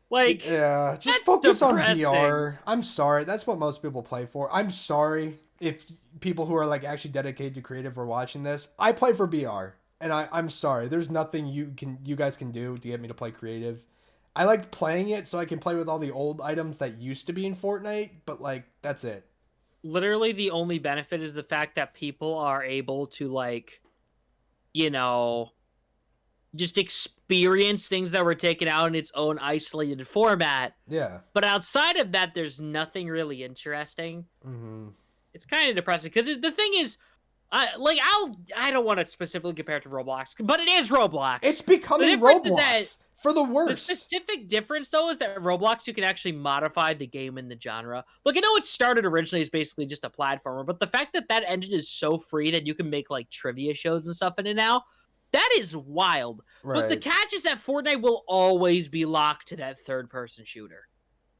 Like, yeah, just focus depressing. On VR. I'm sorry. That's what most people play for. I'm sorry if people who are like actually dedicated to creative are watching this. I play for VR. And I'm sorry, there's nothing you guys can do to get me to play creative. I like playing it so I can play with all the old items that used to be in Fortnite, but like that's it. Literally the only benefit is the fact that people are able to just experience things that were taken out in its own isolated format. Yeah. But outside of that, there's nothing really interesting. Mm-hmm. It's kind of depressing because the thing is, I don't want to specifically compare it to Roblox, but it is Roblox. It's becoming Roblox for the worst. The specific difference, though, is that Roblox, you can actually modify the game and the genre. Look, I know it started originally as basically just a platformer, but the fact that engine is so free that you can make, like, trivia shows and stuff in it now, that is wild. Right. But the catch is that Fortnite will always be locked to that third-person shooter.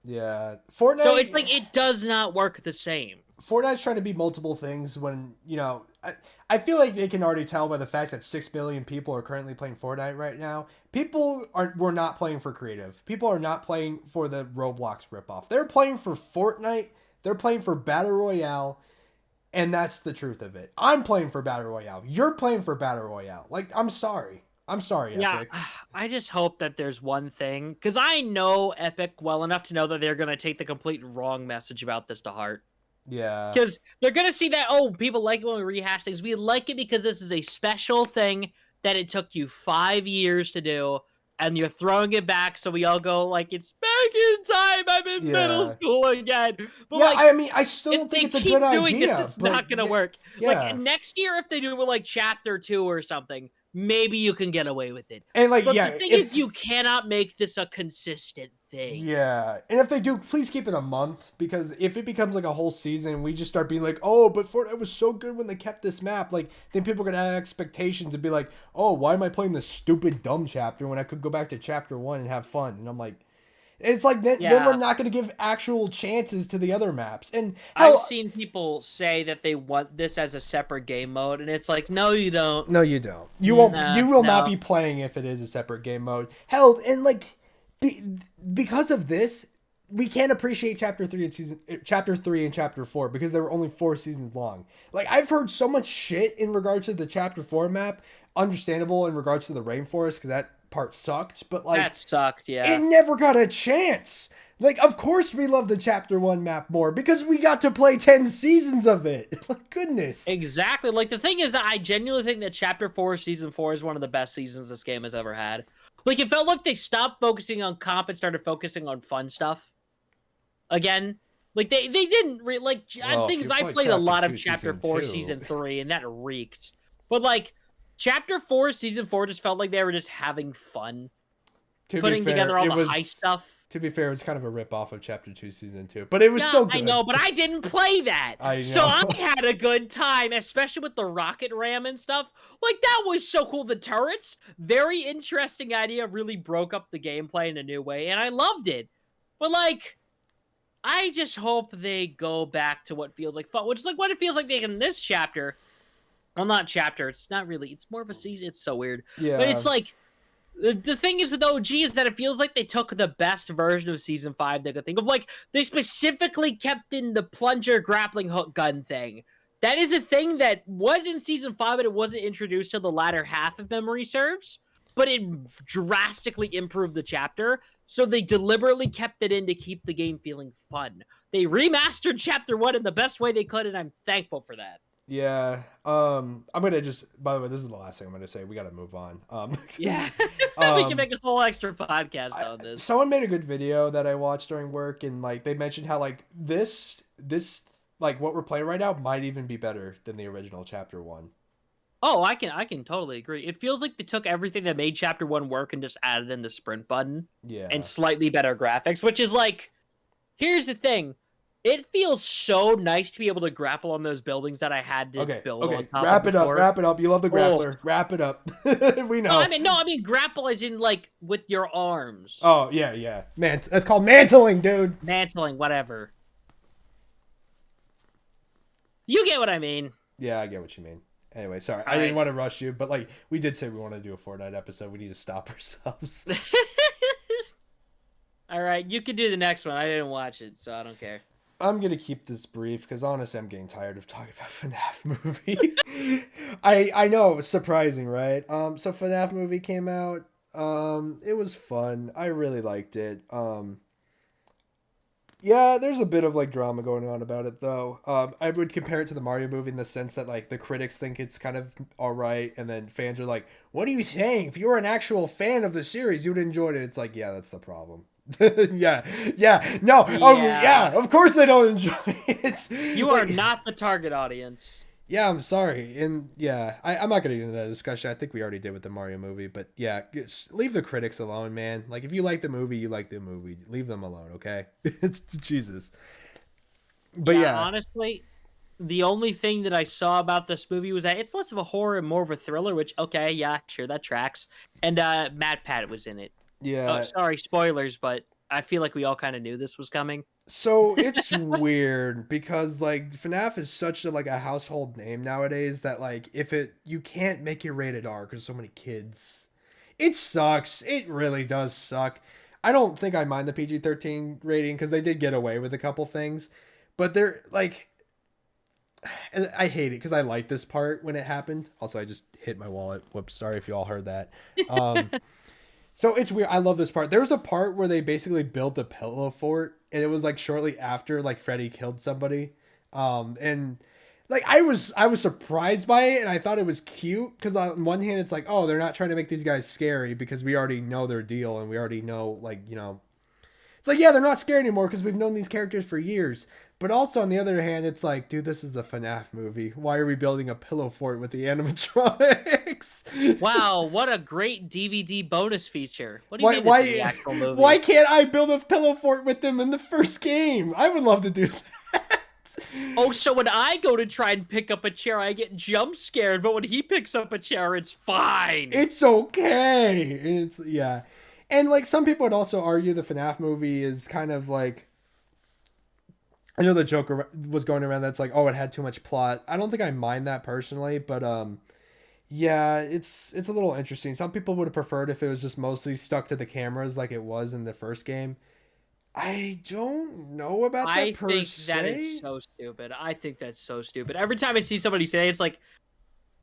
Yeah. Fortnite... So it's like, it does not work the same. Fortnite's trying to be multiple things when, I feel like they can already tell by the fact that 6 million people are currently playing Fortnite right now. We're not playing for creative. People are not playing for the Roblox ripoff. They're playing for Fortnite. They're playing for Battle Royale. And that's the truth of it. I'm playing for Battle Royale. You're playing for Battle Royale. Like, I'm sorry. Yeah, Epic. I just hope that there's one thing. Because I know Epic well enough to know that they're going to take the complete wrong message about this to heart. Yeah. Because they're going to see that, people like it when we rehash things. We like it because this is a special thing that it took you 5 years to do, and you're throwing it back so we all go like, it's back in time, I'm in middle Yeah. school again. But Yeah, like, I mean, I still if don't they think it's a keep good doing this, idea, it's but not gonna yeah, work. yeah. Like next year, if they do it with like chapter 2 or something, maybe you can get away with it. And like, But yeah, the thing if is, you cannot make this a consistent thing. yeah, and if they do, please keep it a month, because if it becomes like a whole season, we just start being like, oh, but Fortnite was so good when they kept this map. Like, then people are gonna have expectations and be like, oh, why am I playing this stupid dumb chapter when I could go back to chapter 1 and have fun? And I'm like, it's like then we're not gonna give actual chances to the other maps. And I've seen people say that they want this as a separate game mode, and it's like, no, you don't. No, you don't. You won't. You will not no. be playing if it is a separate game mode. Hell, and like, because of this, we can't appreciate chapter 3 and chapter 4 because they were only 4 seasons long. Like, I've heard so much shit in regards to the chapter 4 map. Understandable in regards to the rainforest because that part sucked, but like That sucked, yeah. it never got a chance. Like, of course we love the chapter 1 map more because we got to play 10 seasons of it. Like, goodness. Exactly. Like, the thing is that I genuinely think that chapter 4, season 4 is one of the best seasons this game has ever had. Like, it felt like they stopped focusing on comp and started focusing on fun stuff again. Like, they didn't like, things I played a lot of chapter 4 season 3 and that reeked. But like, chapter 4 season 4 just felt like they were just having fun, putting together all the heist stuff. To be fair, it was kind of a rip-off of Chapter 2, Season 2. But it was still good. I know, but I didn't play that. I know. So I had a good time, especially with the rocket ram and stuff. Like, that was so cool. The turrets, very interesting idea, really broke up the gameplay in a new way, and I loved it. But, like, I just hope they go back to what feels like fun, which is like what it feels like in this chapter. Well, not chapter. It's not really. It's more of a season. It's so weird. Yeah. But it's like, the thing is with OG is that it feels like they took the best version of season 5 they could think of. Like, they specifically kept in the plunger grappling hook gun thing. That is a thing that was in season 5, but it wasn't introduced till the latter half of memory serves. But it drastically improved the chapter, so they deliberately kept it in to keep the game feeling fun. They remastered chapter 1 in the best way they could, and I'm thankful for that. Yeah. I'm gonna just. By the way, this is the last thing I'm gonna say. We gotta move on. Yeah. We can make a whole extra podcast on this. Someone made a good video that I watched during work, and like they mentioned how like this like what we're playing right now might even be better than the original chapter 1. Oh, I can totally agree. It feels like they took everything that made chapter 1 work and just added in the sprint button. Yeah. And slightly better graphics, which is like, here's the thing. It feels so nice to be able to grapple on those buildings that I had to build on top Wrap of it up. before. Wrap it up. You love the grappler. Wrap it up. We know. No, I mean grapple as in like with your arms. Oh, yeah. Man, that's called mantling, dude. Mantling, whatever. You get what I mean. Yeah, I get what you mean. Anyway, sorry. I didn't want to rush you, but like we did say we want to do a Fortnite episode. We need to stop ourselves. All right, you can do the next one. I didn't watch it, so I don't care. I'm going to keep this brief because honestly, I'm getting tired of talking about FNAF movie. I know, it was surprising, right? So FNAF movie came out. It was fun. I really liked it. Yeah, there's a bit of like drama going on about it though. I would compare it to the Mario movie in the sense that like the critics think it's kind of all right, and then fans are like, "What are you saying? If you were an actual fan of the series, you would enjoy it." It's like, yeah, that's the problem. yeah, no, of course they don't enjoy it. You are not the target audience. Yeah, I'm sorry, and yeah, I'm not gonna get into that discussion. I think we already did with the Mario movie, but yeah, leave the critics alone, man. Like, if you like the movie, you like the movie. Leave them alone, okay? It's Jesus. But yeah, honestly, the only thing that I saw about this movie was that it's less of a horror and more of a thriller. Which, okay, yeah, sure, that tracks. And Matt Pat was in it. Yeah. Oh, sorry, spoilers, but I feel like we all kind of knew this was coming. So it's weird because like FNAF is such a household name nowadays that like you can't make it rated R because so many kids. It sucks. It really does suck. I don't think I mind the PG-13 rating because they did get away with a couple things, but they're like, and I hate it because I like this part when it happened. Also, I just hit my wallet. Whoops, sorry if you all heard that. So it's weird. I love this part. There was a part where they basically built a pillow fort, and it was like shortly after like Freddy killed somebody. And like I was surprised by it, and I thought it was cute because on one hand it's like, oh, they're not trying to make these guys scary because we already know their deal and we already know, like, you know, it's like, yeah, they're not scary anymore because we've known these characters for years. But also on the other hand, it's like, dude, this is the FNAF movie. Why are we building a pillow fort with the animatronics? Wow, what a great DVD bonus feature. What do you mean it's in the actual movie? Why can't I build a pillow fort with them in the first game? I would love to do that. Oh, so when I go to try and pick up a chair, I get jump scared, but when he picks up a chair, it's fine. It's okay. It's, yeah. And like some people would also argue the FNAF movie is kind of like, I know the joke was going around that's like, oh, it had too much plot. I don't think I mind that personally, but yeah, it's a little interesting. Some people would have preferred if it was just mostly stuck to the cameras like it was in the first game. I don't know about that per se. I think that is so stupid. I think that's so stupid. Every time I see somebody say it, it's like,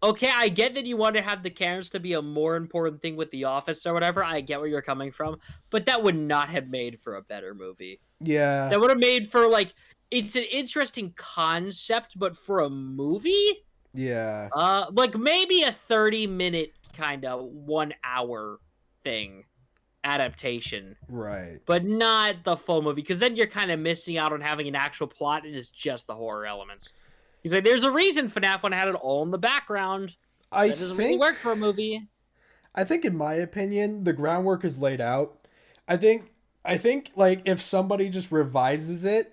okay, I get that you want to have the cameras to be a more important thing with The Office or whatever. I get where you're coming from, but that would not have made for a better movie. Yeah. That would have made for, like, it's an interesting concept, but for a movie? Yeah. Like maybe a 30-minute kind of 1 hour thing. Adaptation, right, but not the full movie, because then you're kind of missing out on having an actual plot and it's just the horror elements. He's like, there's a reason FNAF 1 had it all in the background. That doesn't really work for a movie. I think, in my opinion, the groundwork is laid out. I think like if somebody just revises it,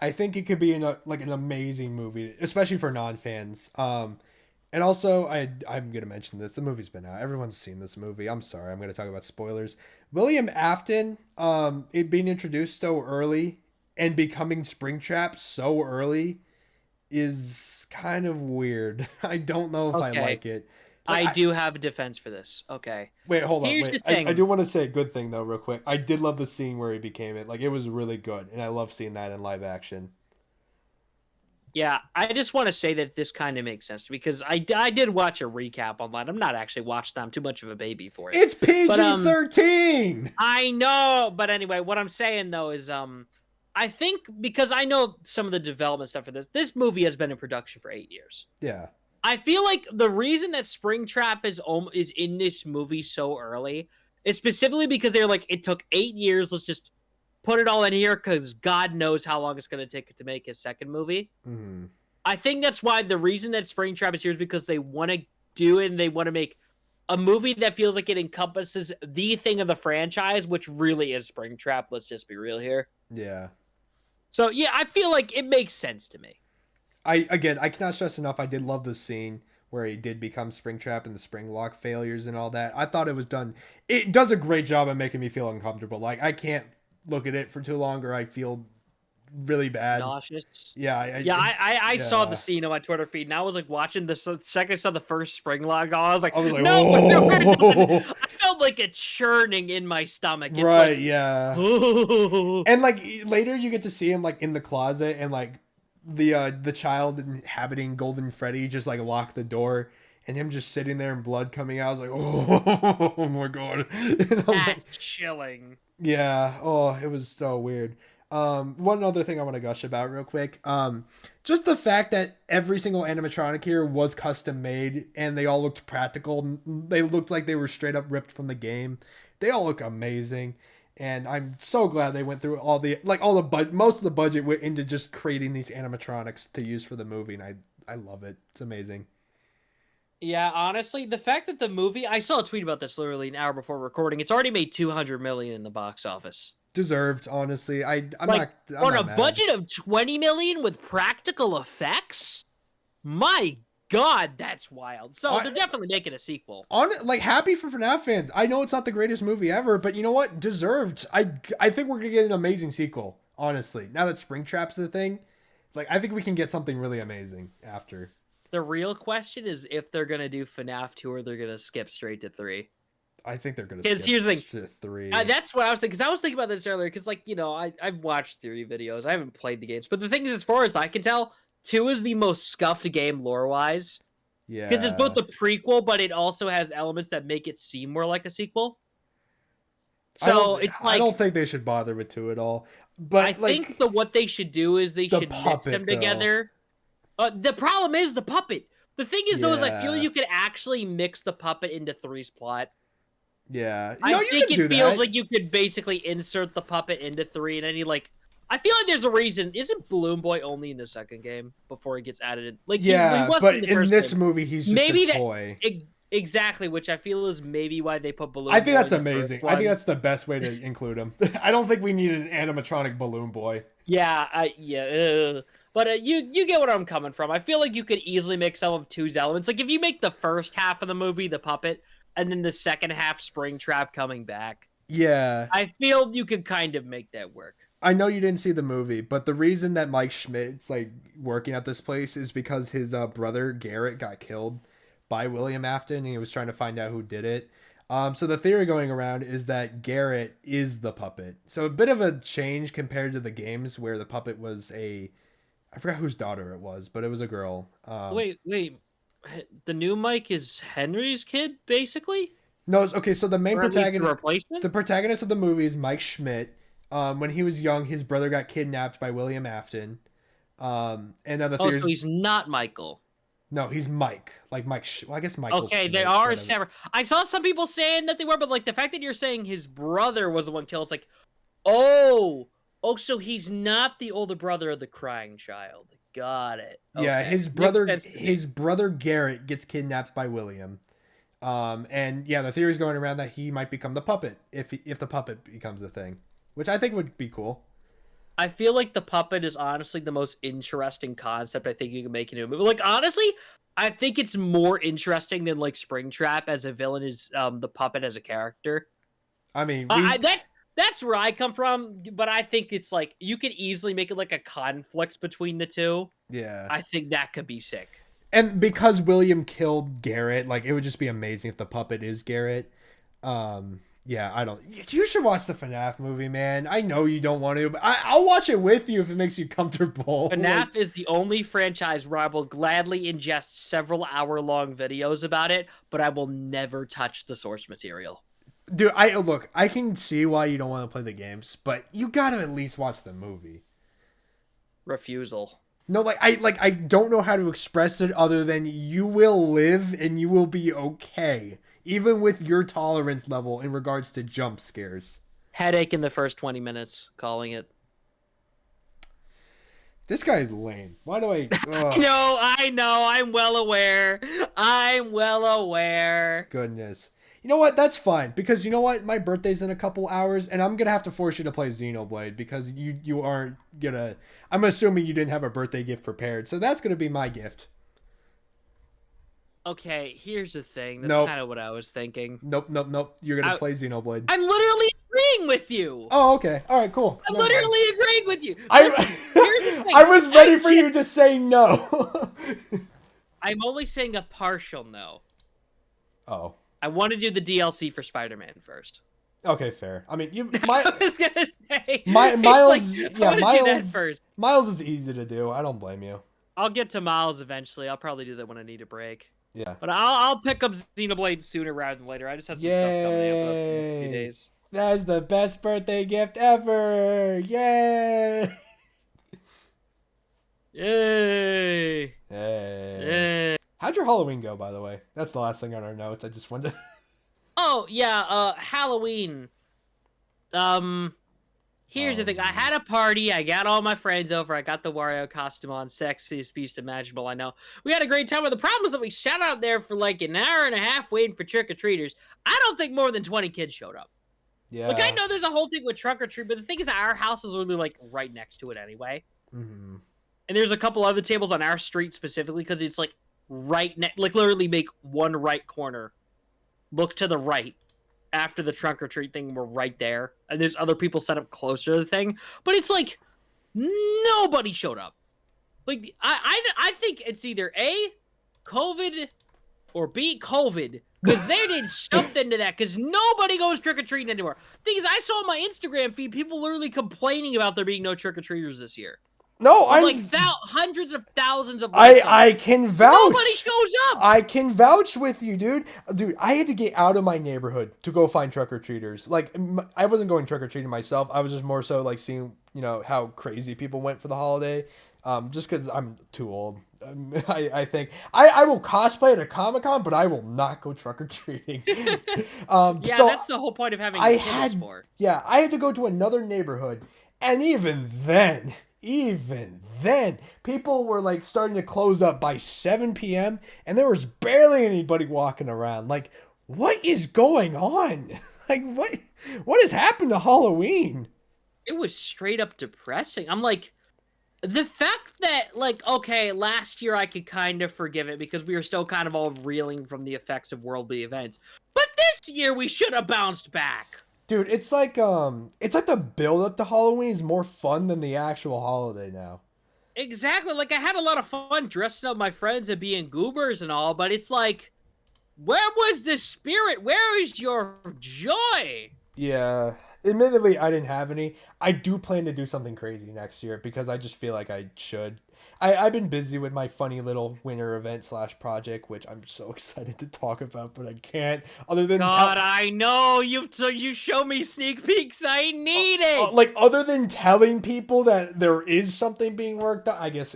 I think it could be an amazing movie, especially for non-fans. And also, I'm going to mention this. The movie's been out. Everyone's seen this movie. I'm sorry. I'm going to talk about spoilers. William Afton, it being introduced so early and becoming Springtrap so early is kind of weird. I don't know if I like it. I do have a defense for this. Okay. Wait, hold on. Here's the thing. I do want to say a good thing, though, real quick. I did love the scene where he became it. Like, it was really good. And I love seeing that in live action. Yeah, I just want to say that this kind of makes sense because I did watch a recap online. I'm not actually watched that. I'm too much of a baby for it. It's PG-13! I know, but anyway, what I'm saying, though, is I think because I know some of the development stuff for this movie has been in production for 8 years. Yeah. I feel like the reason that Springtrap is in this movie so early is specifically because they're like, it took 8 years, let's just put it all in here because God knows how long it's going to take to make his second movie. Mm-hmm. I think that's why the reason that Springtrap is here is because they want to do it and they want to make a movie that feels like it encompasses the thing of the franchise, which really is Springtrap. Let's just be real here. Yeah. So, yeah, I feel like it makes sense to me. I cannot stress enough, I did love the scene where he did become Springtrap and the spring lock failures and all that. I thought it was done. It does a great job of making me feel uncomfortable. Like, I can't look at it for too long or I feel really bad. Nauseous. Yeah. I saw the scene on my Twitter feed and I was like watching the second I saw the first spring lock. I was like, no, oh. I felt like a churning in my stomach. It's right. Like, yeah. And like later you get to see him like in the closet and like the child inhabiting Golden Freddy just like lock the door and him just sitting there and blood coming out. I was like, oh my God. That's chilling. Yeah. Oh, it was so weird. One other thing I want to gush about real quick. Just the fact that every single animatronic here was custom made and they all looked practical. They looked like they were straight up ripped from the game. They all look amazing. And I'm so glad they went through most of the budget went into just creating these animatronics to use for the movie. And I love it. It's amazing. Yeah, honestly, the fact that the movie, I saw a tweet about this literally an hour before recording. It's already made $200 million in the box office. Deserved, honestly. I'm on not a mad. Budget of $20 million with practical effects. My God, that's wild. So they're definitely making a sequel. Happy for FNAF fans. I know it's not the greatest movie ever, but you know what? Deserved. I think we're gonna get an amazing sequel. Honestly, now that Springtrap's a thing, I think we can get something really amazing after. The real question is if they're gonna do FNAF 2 or they're gonna skip straight to 3. I think they're gonna. Here's the thing. 3. That's what I was thinking. Because I was thinking about this earlier. Because I've watched theory videos. I haven't played the games, but the thing is, as far as I can tell, 2 is the most scuffed game lore-wise. Yeah. Because it's both a prequel, but it also has elements that make it seem more like a sequel. So I don't think they should bother with 2 at all. But I think what they should do is they should mix them together. The problem is the puppet. The thing is, though, is I feel Yeah. you could actually mix the puppet into 3's plot. Yeah. I You think can it do feels that. like you could basically insert the puppet into 3, and then you like. I feel like there's a reason. Isn't Balloon Boy only in the second game before he gets added in? Like, he wasn't but in the in first this game. movie, he's just Maybe a toy. Exactly, which I feel is maybe why they put Balloon I Boy think that's in the first amazing. I one. think that's the best way to include him. I don't think we need an animatronic Balloon Boy. Yeah, but you get what I'm coming from. I feel like you could easily mix some of 2's elements. Like, if you make the first half of the movie the puppet, and then the second half Springtrap coming back. Yeah. I feel you could kind of make that work. I know you didn't see the movie, but the reason that Mike Schmidt's like working at this place is because his brother Garrett got killed by William Afton, and he was trying to find out who did it. So the theory going around is that Garrett is the puppet. So a bit of a change compared to the games where the puppet was I forgot whose daughter it was, but it was a girl. Wait. The new Mike is Henry's kid, basically? No, okay. So the main Or at least the protagonist, replacement? the protagonist of the movie is Mike Schmidt. When he was young, his brother got kidnapped by William Afton. And then the Oh, theories. so he's not Michael. No, he's Mike. Like Mike. Well, I guess Michael. Okay, Schmidt, they are whatever. separate. I saw some people saying that they were, but like the fact that you're saying his brother was the one killed, it's like, oh, so he's not the older brother of the crying child. Got it. Yeah, Okay. his Makes brother. sense to me. His brother Garrett gets kidnapped by William. And yeah, the theory's going around that he might become the puppet if the puppet becomes the thing, which I think would be cool. I feel like the puppet is honestly the most interesting concept I think you can make into a movie. Like, honestly, I think it's more interesting than like Springtrap as a villain is the puppet as a character. I mean, that's where I come from, but I think it's like you could easily make it like a conflict between the two. yeah. I think that could be sick. And because William killed Garrett, like it would just be amazing if the puppet is Garrett. Yeah, I don't. You should watch the FNAF movie, man. I know you don't want to, but I'll watch it with you if it makes you comfortable. FNAF is the only franchise where I will gladly ingest several hour-long videos about it, but I will never touch the source material. Dude, I can see why you don't want to play the games, but you got to at least watch the movie. Refusal. No, I don't know how to express it other than you will live and you will be okay, even with your tolerance level in regards to jump scares. Headache in the first 20 minutes, calling it. This guy is lame. Why do I? I know. I'm well aware. Goodness. You know what? That's fine because you know what? My birthday's in a couple hours, and I'm gonna have to force you to play Xenoblade because you aren't gonna. I'm assuming you didn't have a birthday gift prepared, so that's gonna be my gift. Okay, here's the thing. That's Nope. kind of what I was thinking. Nope. You're gonna play Xenoblade. I'm literally agreeing with you. Oh, okay. All right, cool. I'm Never mind. literally agreeing with you. I, Listen, here's the thing. I was ready for you to say no. I'm only saying a partial no. Oh. I want to do the DLC for Spider-Man first. Okay, fair. I mean, I was gonna say Miles. I Yeah, wanna do that Miles. first. Miles is easy to do. I don't blame you. I'll get to Miles eventually. I'll probably do that when I need a break. Yeah. But I'll pick up Xenoblade sooner rather than later. I just have some stuff coming up in a few days. That's the best birthday gift ever! Yay! Yay! Hey. Yay! How'd your Halloween go, by the way? That's the last thing on our notes. I just wanted to... Oh yeah, Halloween. Here's the thing. I had a party. I got all my friends over. I got the Wario costume on. Sexiest beast imaginable, I know. We had a great time. But the problem is that we sat out there for like an hour and a half waiting for trick-or-treaters. I don't think more than 20 kids showed up. Yeah. Like, I know there's a whole thing with trunk-or-treat, but the thing is that our house is literally like right next to it anyway. Mm-hmm. And there's a couple other tables on our street specifically because it's like right next, like literally make one right corner. Look to the right. After the trunk or treat thing, we're right there. And there's other people set up closer to the thing. But it's like, nobody showed up. Like, I think it's either A, COVID, or B, COVID. Because they did something to that. Because nobody goes trick-or-treating anymore. Thing is, I saw on my Instagram feed people literally complaining about there being no trick-or-treaters this year. No, I'm... Like, hundreds of thousands of likes on it. I can vouch. Nobody shows up. I can vouch with you, dude. Dude, I had to get out of my neighborhood to go find trick-or-treaters. Like, I wasn't going trick-or-treating myself. I was just more so, like, seeing, you know, how crazy people went for the holiday. Just because I'm too old. I think I will cosplay at a Comic-Con, but I will not go trick-or-treating. Yeah, so that's the whole point of having kids for. Yeah, I had to go to another neighborhood, and even then, people were like starting to close up by 7 p.m. and there was barely anybody walking around. Like, what is going on? Like, what has happened to Halloween? It was straight up depressing. I'm like, the fact that, like, okay, last year I could kind of forgive it because we were still kind of all reeling from the effects of worldly events. But this year we should have bounced back. Dude, it's like the build up to Halloween is more fun than the actual holiday now. Exactly. Like, I had a lot of fun dressing up my friends and being goobers and all, but it's like, where was the spirit? Where is your joy? Yeah. Admittedly, I didn't have any. I do plan to do something crazy next year because I just feel like I should. I've been busy with my funny little winter event / project, which I'm so excited to talk about, but I can't. Other than God, I know you show me sneak peeks. I need it. like other than telling people that there is something being worked on. I guess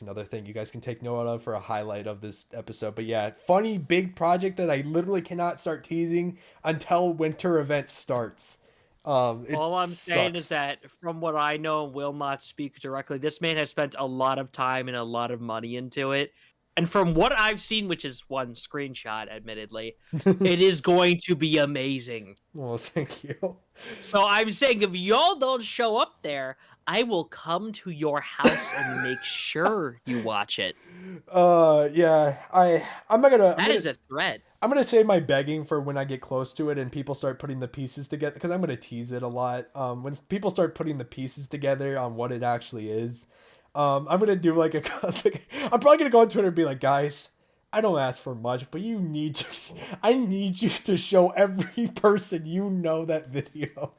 another thing you guys can take note of for a highlight of this episode. But yeah, funny big project that I literally cannot start teasing until winter event starts. All I'm saying is that from what I know and will not speak directly, this man has spent a lot of time and a lot of money into it. And from what I've seen, which is one screenshot, admittedly, it is going to be amazing. Well, thank you. So I'm saying if y'all don't show up there, I will come to your house and make sure you watch it. Yeah, I'm not gonna. That is a threat. I'm gonna save my begging for when I get close to it and people start putting the pieces together because I'm gonna tease it a lot. When people start putting the pieces together on what it actually is, I'm gonna do like I'm probably gonna go on Twitter and be like, guys, I don't ask for much, but I need you to show every person you know that video.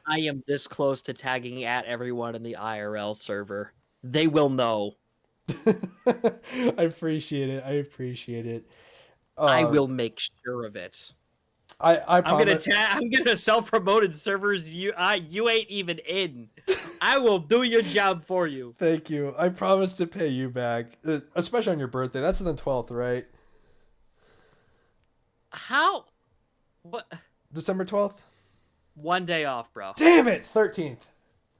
I am this close to tagging at everyone in the IRL server. They will know. I appreciate it. I will make sure of it. I'm gonna self-promote in servers you ain't even in. I will do your job for you. Thank you. I promise to pay you back, especially on your birthday. That's on the 12th, right? How? What? December 12th? One day off, bro. Damn it, 13th.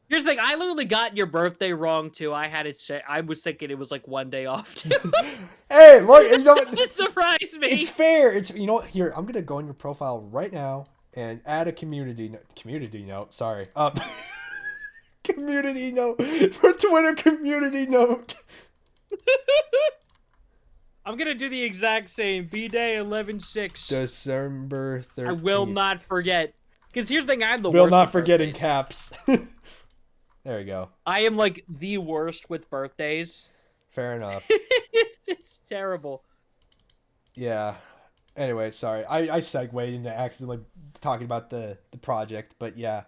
Here's the thing, I literally got your birthday wrong too. I was thinking it was like one day off too. Hey, look, you know It surprised me. It's fair. You know what? Here, I'm gonna go on your profile right now and add a community note. Sorry, community note for Twitter. Community note. I'm gonna do the exact same. B-Day 11/6. December 13th. I will not forget. Because here's the thing, I'm the worst. Will not with forget in birthdays. caps. There you go. I am like the worst with birthdays. Fair enough. it's terrible. Yeah. Anyway, sorry. I segued into accidentally talking about the project, but yeah.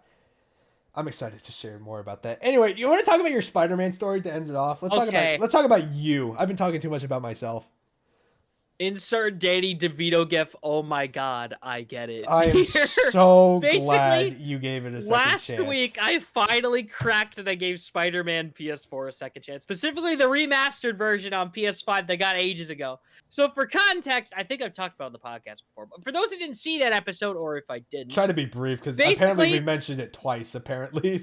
I'm excited to share more about that. Anyway, you want to talk about your Spider-Man story to end it off? Let's talk about you. I've been talking too much about myself. Insert Danny DeVito gif. Oh my god, I get it. I am so glad you gave it a second chance. Last week, I finally cracked and I gave Spider-Man PS4 a second chance. Specifically, the remastered version on PS5 that got ages ago. So for context, I think I've talked about it on the podcast before. But for those who didn't see that episode, or if I didn't. Try to be brief, because apparently we mentioned it twice, apparently.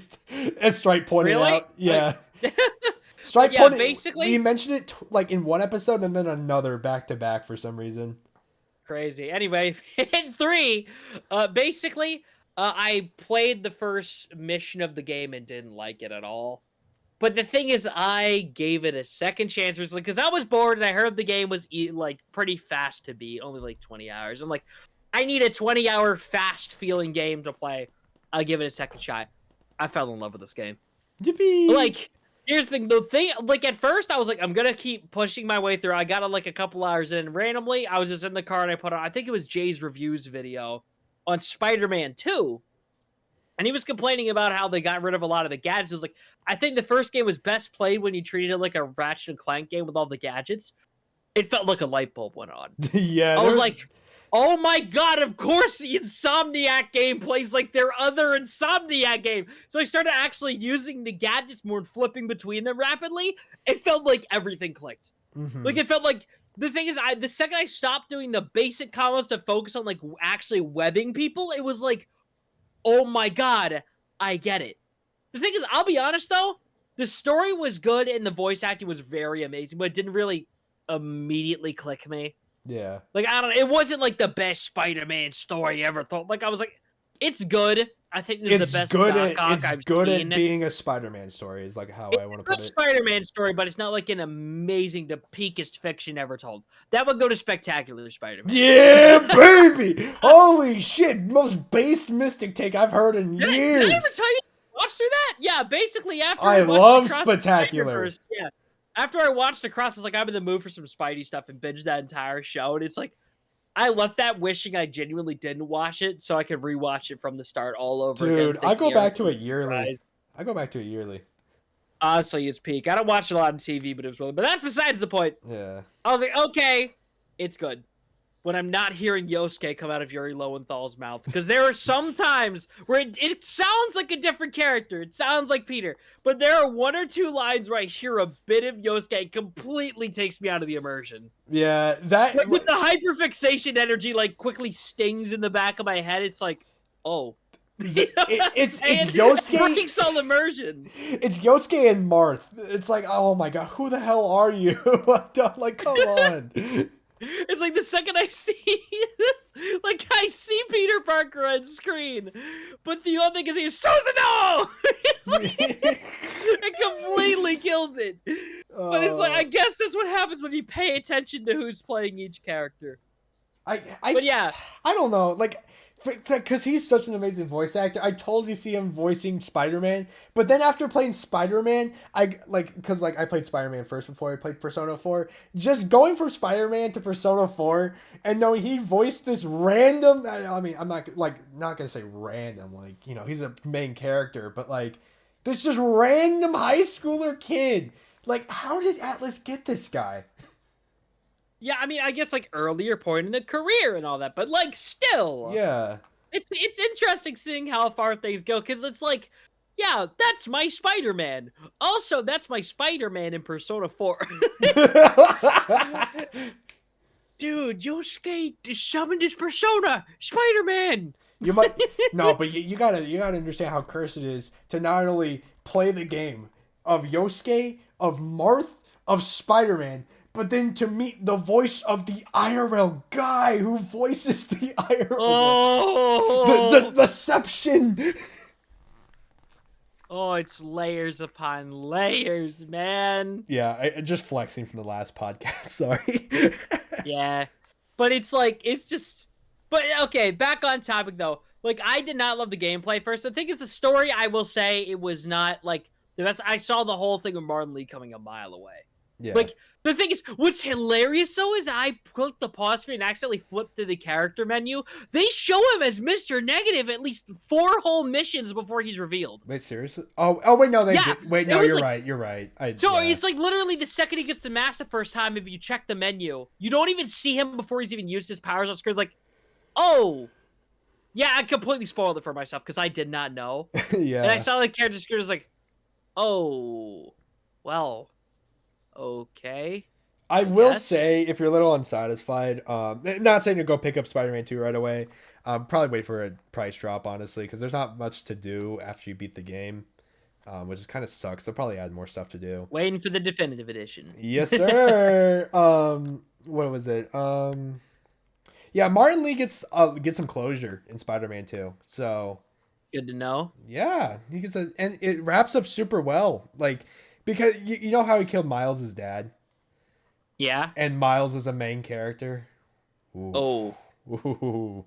As Stripe pointed out. Yeah. Stripe pointed, basically, we mentioned it like in one episode and then another back-to-back for some reason. Crazy. Anyway, in 3, basically, I played the first mission of the game and didn't like it at all. But the thing is, I gave it a second chance recently because I was bored and I heard the game was like pretty fast to beat, only like 20 hours. I'm like, I need a 20-hour fast-feeling game to play. I'll give it a second shot. I fell in love with this game. Yippee! Like, here's the thing, like, at first, I was like, I'm gonna keep pushing my way through. I got like a couple hours in. Randomly, I was just in the car and I put on, I think it was Jay's reviews video on Spider-Man 2. And he was complaining about how they got rid of a lot of the gadgets. It was like, I think the first game was best played when you treated it like a Ratchet and Clank game with all the gadgets. It felt like a light bulb went on. Yeah. I was like, oh my god, of course the Insomniac game plays like their other Insomniac game. So I started actually using the gadgets more and flipping between them rapidly. It felt like everything clicked. Like, it felt like, the thing is, the second I stopped doing the basic combos to focus on, like, actually webbing people, it was like, oh my god, I get it. The thing is, I'll be honest, though, the story was good and the voice acting was very amazing, but it didn't really immediately click me. Yeah. Like, I don't know. It wasn't like the best Spider-Man story ever thought. Like, I was like, it's good. I think this is the best Doc Ock I've good seen. at being a Spider-Man story is like how I want to put it. Spider-Man story, but it's not like an amazing, the peakest fiction ever told. That would go to Spectacular Spider-Man. Yeah, baby! Holy shit! Most based mystic take I've heard in years. Did I ever tell you watch through that? Yeah, basically after I love Across Spectacular. Yeah. After I watched Across, I was like, I'm in the mood for some Spidey stuff and binged that entire show. And it's like, I left that wishing I genuinely didn't watch it so I could rewatch it from the start all over again. Dude, I go back to it yearly. I go back to it yearly. Honestly, it's peak. I don't watch a lot on TV, but it was really. But that's besides the point. Yeah. I was like, okay, it's good. When I'm not hearing Yosuke come out of Yuri Lowenthal's mouth. Because there are some times where it sounds like a different character. It sounds like Peter. But there are one or two lines where I hear a bit of Yosuke completely takes me out of the immersion. Yeah, that... Like, with the hyperfixation energy, like, quickly stings in the back of my head, it's like, oh. It's Yosuke. It breaks all immersion. It's Yosuke and Marth. It's like, oh my god, who the hell are you? Like, come on. It's like the second I see, like, I see Peter Parker on screen, but the only thing is he's Susanoo! It's like, it completely kills it. But it's like, I guess that's what happens when you pay attention to who's playing each character. But yeah, I don't know, like, because he's such an amazing voice actor. I totally see him voicing Spider-Man, but then after playing Spider-Man, I played Spider-Man first before I played Persona 4. Just going from Spider-Man to Persona 4 and knowing he voiced this random. I mean, I'm not gonna say random, like, you know, he's a main character, but like this just random high schooler kid. Like, how did Atlas get this guy? Yeah, I mean, I guess, like, earlier point in the career and all that, but, like, still. Yeah. It's interesting seeing how far things go, because it's like, yeah, that's my Spider-Man. Also, that's my Spider-Man in Persona 4. Dude, Yosuke summoned his persona! Spider-Man! You might... No, but you gotta understand how cursed it is to not only play the game of Yosuke, of Marth, of Spider-Man, but then to meet the voice of the IRL guy who voices the IRL. Oh! The deception. Oh, it's layers upon layers, man. Yeah, just flexing from the last podcast. Sorry. Yeah. But it's like, it's just... But, okay, back on topic, though. Like, I did not love the gameplay first. The thing is, the story, I will say, it was not, like, the best. I saw the whole thing with Martin Lee coming a mile away. Yeah. Like, the thing is, what's hilarious, though, is I clicked the pause screen and accidentally flipped to the character menu. They show him as Mr. Negative at least 4 whole missions before he's revealed. Wait, seriously? Oh, wait, no, Yeah, wait, no, you're right, you're right. So yeah. it's like literally the second he gets the mask the first time, if you check the menu, you don't even see him before he's even used his powers on screen. Like, oh, yeah, I completely spoiled it for myself because I did not know. Yeah. And I saw the character screen, I was like, oh, well, okay. I will say, if you're a little unsatisfied, not saying to go pick up Spider-Man 2 right away, probably wait for a price drop, honestly, because there's not much to do after you beat the game, which is kind of sucks. They'll probably add more stuff to do. Waiting for the definitive edition. Yes, sir. What was it? Yeah, Martin Lee gets some closure in Spider-Man 2, so Good to know. yeah, he gets and it wraps up super well, like, because you know how he killed Miles' dad. Yeah. And Miles is a main character. Ooh. Oh. Ooh.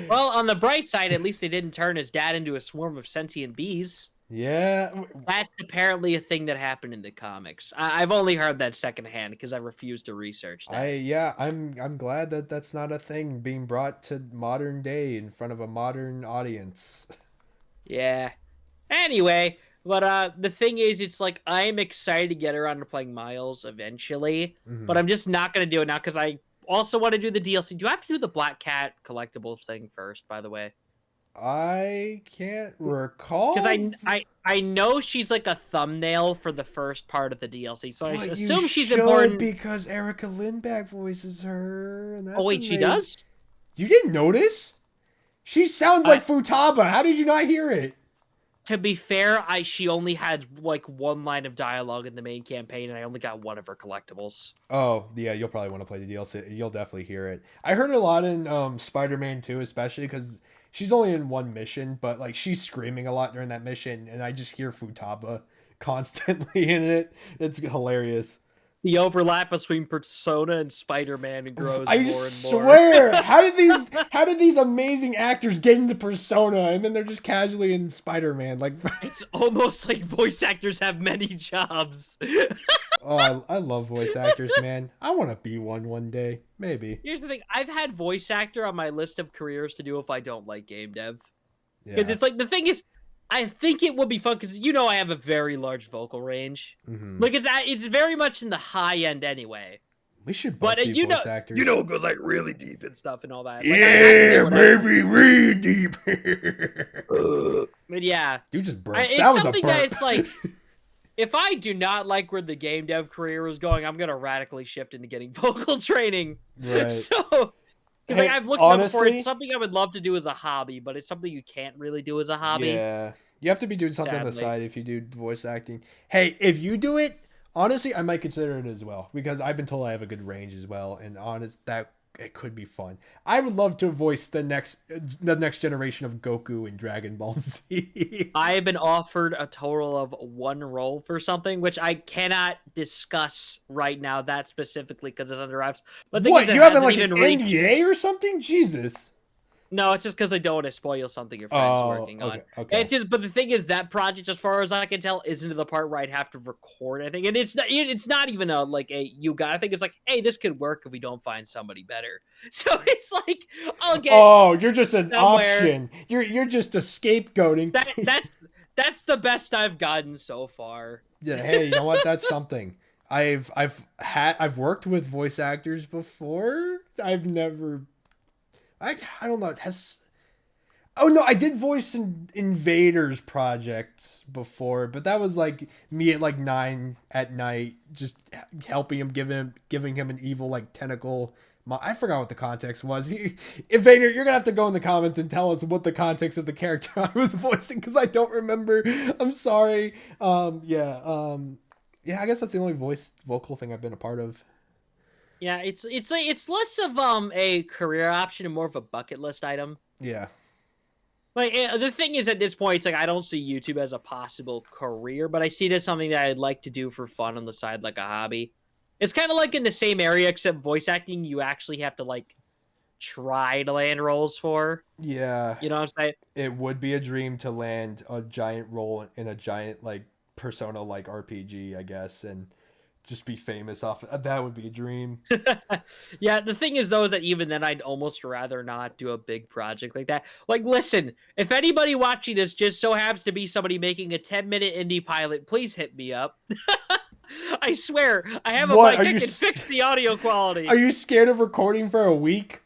Well, on the bright side, at least they didn't turn his dad into a swarm of sentient bees. Yeah. That's apparently a thing that happened in the comics. I've only heard that secondhand because I refuse to research that. I'm glad that that's not a thing being brought to modern day in front of a modern audience. Yeah. Anyway, but the thing is, it's like I'm excited to get around to playing Miles eventually, but I'm just not gonna do it now because I also want to do the DLC. Do I have to do the Black Cat collectibles thing first, by the way? I can't recall. Because I know she's like a thumbnail for the first part of the DLC, so I But assume you she's should, important. because Erica Lindback voices her. And that's Oh wait, she does? You didn't notice? She sounds like Futaba. How did you not hear it? To be fair, she only had like one line of dialogue in the main campaign, and I only got one of her collectibles. Oh, yeah, you'll probably want to play the DLC. You'll definitely hear it. I heard a lot in Spider-Man 2, especially because she's only in one mission, but like she's screaming a lot during that mission, and I just hear Futaba constantly in it. It's hilarious. The overlap between Persona and Spider-Man grows more and more. I swear, how did these amazing actors get into Persona and then they're just casually in Spider-Man? Like, it's almost like voice actors have many jobs. Oh, I love voice actors, man. I want to be one day, maybe. Here's the thing: I've had voice actor on my list of careers to do if I don't like game dev, because it's like the thing is, I think it would be fun because I have a very large vocal range. Mm-hmm. Like it's very much in the high end anyway. We should both be voice actors. It goes like really deep and stuff and all that. Like, yeah, baby, really deep. But yeah, you just broke. It's that was something a burp. that it's like, if I do not like where the game dev career is going, I'm gonna radically shift into getting vocal training. Right. So. Because like I've looked at it before, it's something I would love to do as a hobby, but it's something you can't really do as a hobby. Yeah, you have to be doing something on the Sadly. side if you do voice acting. Hey, if you do it, honestly, I might consider it as well because I've been told I have a good range as well, and that it could be fun. I would love to voice the next generation of Goku in Dragon Ball Z. I have been offered a total of one role for something, which I cannot discuss right now that specifically because it's under wraps. But the thing is, You having like an NDA or something? Jesus. No, it's just because I don't want to spoil something your friend's working on. Okay. It's just, but the thing is, that project, as far as I can tell, isn't to the part where I'd have to record anything, and it's not even I think it's like, hey, this could work if we don't find somebody better. So it's like, I'll get. Oh, you're just an somewhere. option. You're just a scapegoating. That's the best I've gotten so far. Yeah. Hey, you know what? That's something. I've worked with voice actors before. I've never. I don't know. Oh no, I did voice in Invader's project before, but that was like me at like 9 at night, just helping him, giving him an evil like tentacle. I forgot what the context was. Invader, you're gonna have to go in the comments and tell us what the context of the character I was voicing because I don't remember. I'm sorry. Yeah. I guess that's the only vocal thing I've been a part of. Yeah, it's less of a career option and more of a bucket list item. Yeah. Like the thing is, at this point, it's like I don't see YouTube as a possible career, but I see it as something that I'd like to do for fun on the side, like a hobby. It's kind of like in the same area, except voice acting, you actually have to like try to land roles for. Yeah. You know what I'm saying? It would be a dream to land a giant role in a giant like Persona like RPG, I guess, and just be famous off that would be a dream. Yeah, the thing is though is that even then I'd almost rather not do a big project like that. Like listen, if anybody watching this just so happens to be somebody making a 10-minute indie pilot, please hit me up. I swear, I have a mic that can fix the audio quality. Are you scared of recording for a week?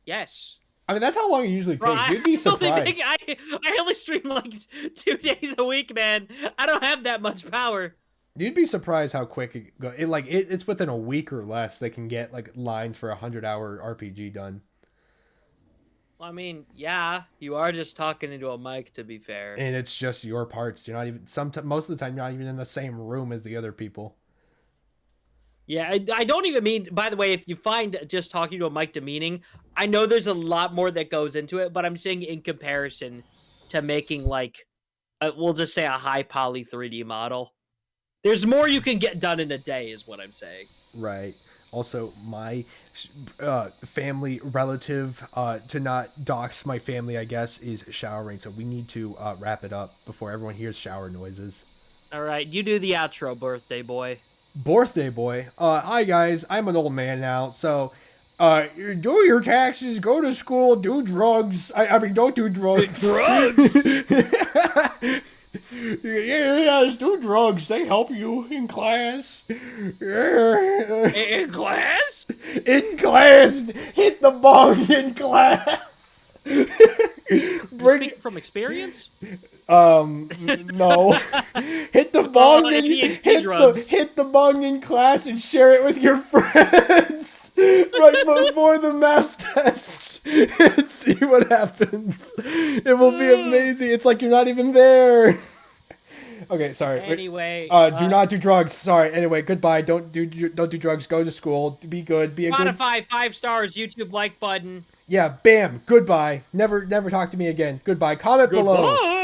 Yes. I mean, that's how long it usually takes. You'd be surprised. I only stream like 2 days a week, man. I don't have that much power. You'd be surprised how quick it goes. It's within a week or less they can get like lines for 100-hour RPG done. Well, I mean, yeah, you are just talking into a mic, to be fair. And it's just your parts. You're not even most of the time you're not even in the same room as the other people. Yeah, I don't even mean, by the way, if you find just talking to a mic demeaning, I know there's a lot more that goes into it, but I'm saying in comparison to making like, we'll just say a high poly 3D model. There's more you can get done in a day is what I'm saying. Right. Also, my family relative, to not dox my family, I guess, is showering. So we need to wrap it up before everyone hears shower noises. All right, you do the outro, birthday boy. Birthday boy. Hi, guys. I'm an old man now. So do your taxes, go to school, do drugs. I mean, don't do drugs. Drugs? Yeah, do drugs. They help you in class. In class? In class. Hit the bong in class. Bring it from experience. No. Hit the bong in hit the bong in class and share it with your friends right before the math test and see what happens. It will be amazing. It's like you're not even there. Okay, sorry. Anyway, do not do drugs. Sorry. Anyway, goodbye. Don't do drugs. Go to school. Be good. Be a good. Spotify 5 stars. YouTube like button. Yeah. Bam. Goodbye. Never talk to me again. Goodbye. Comment below.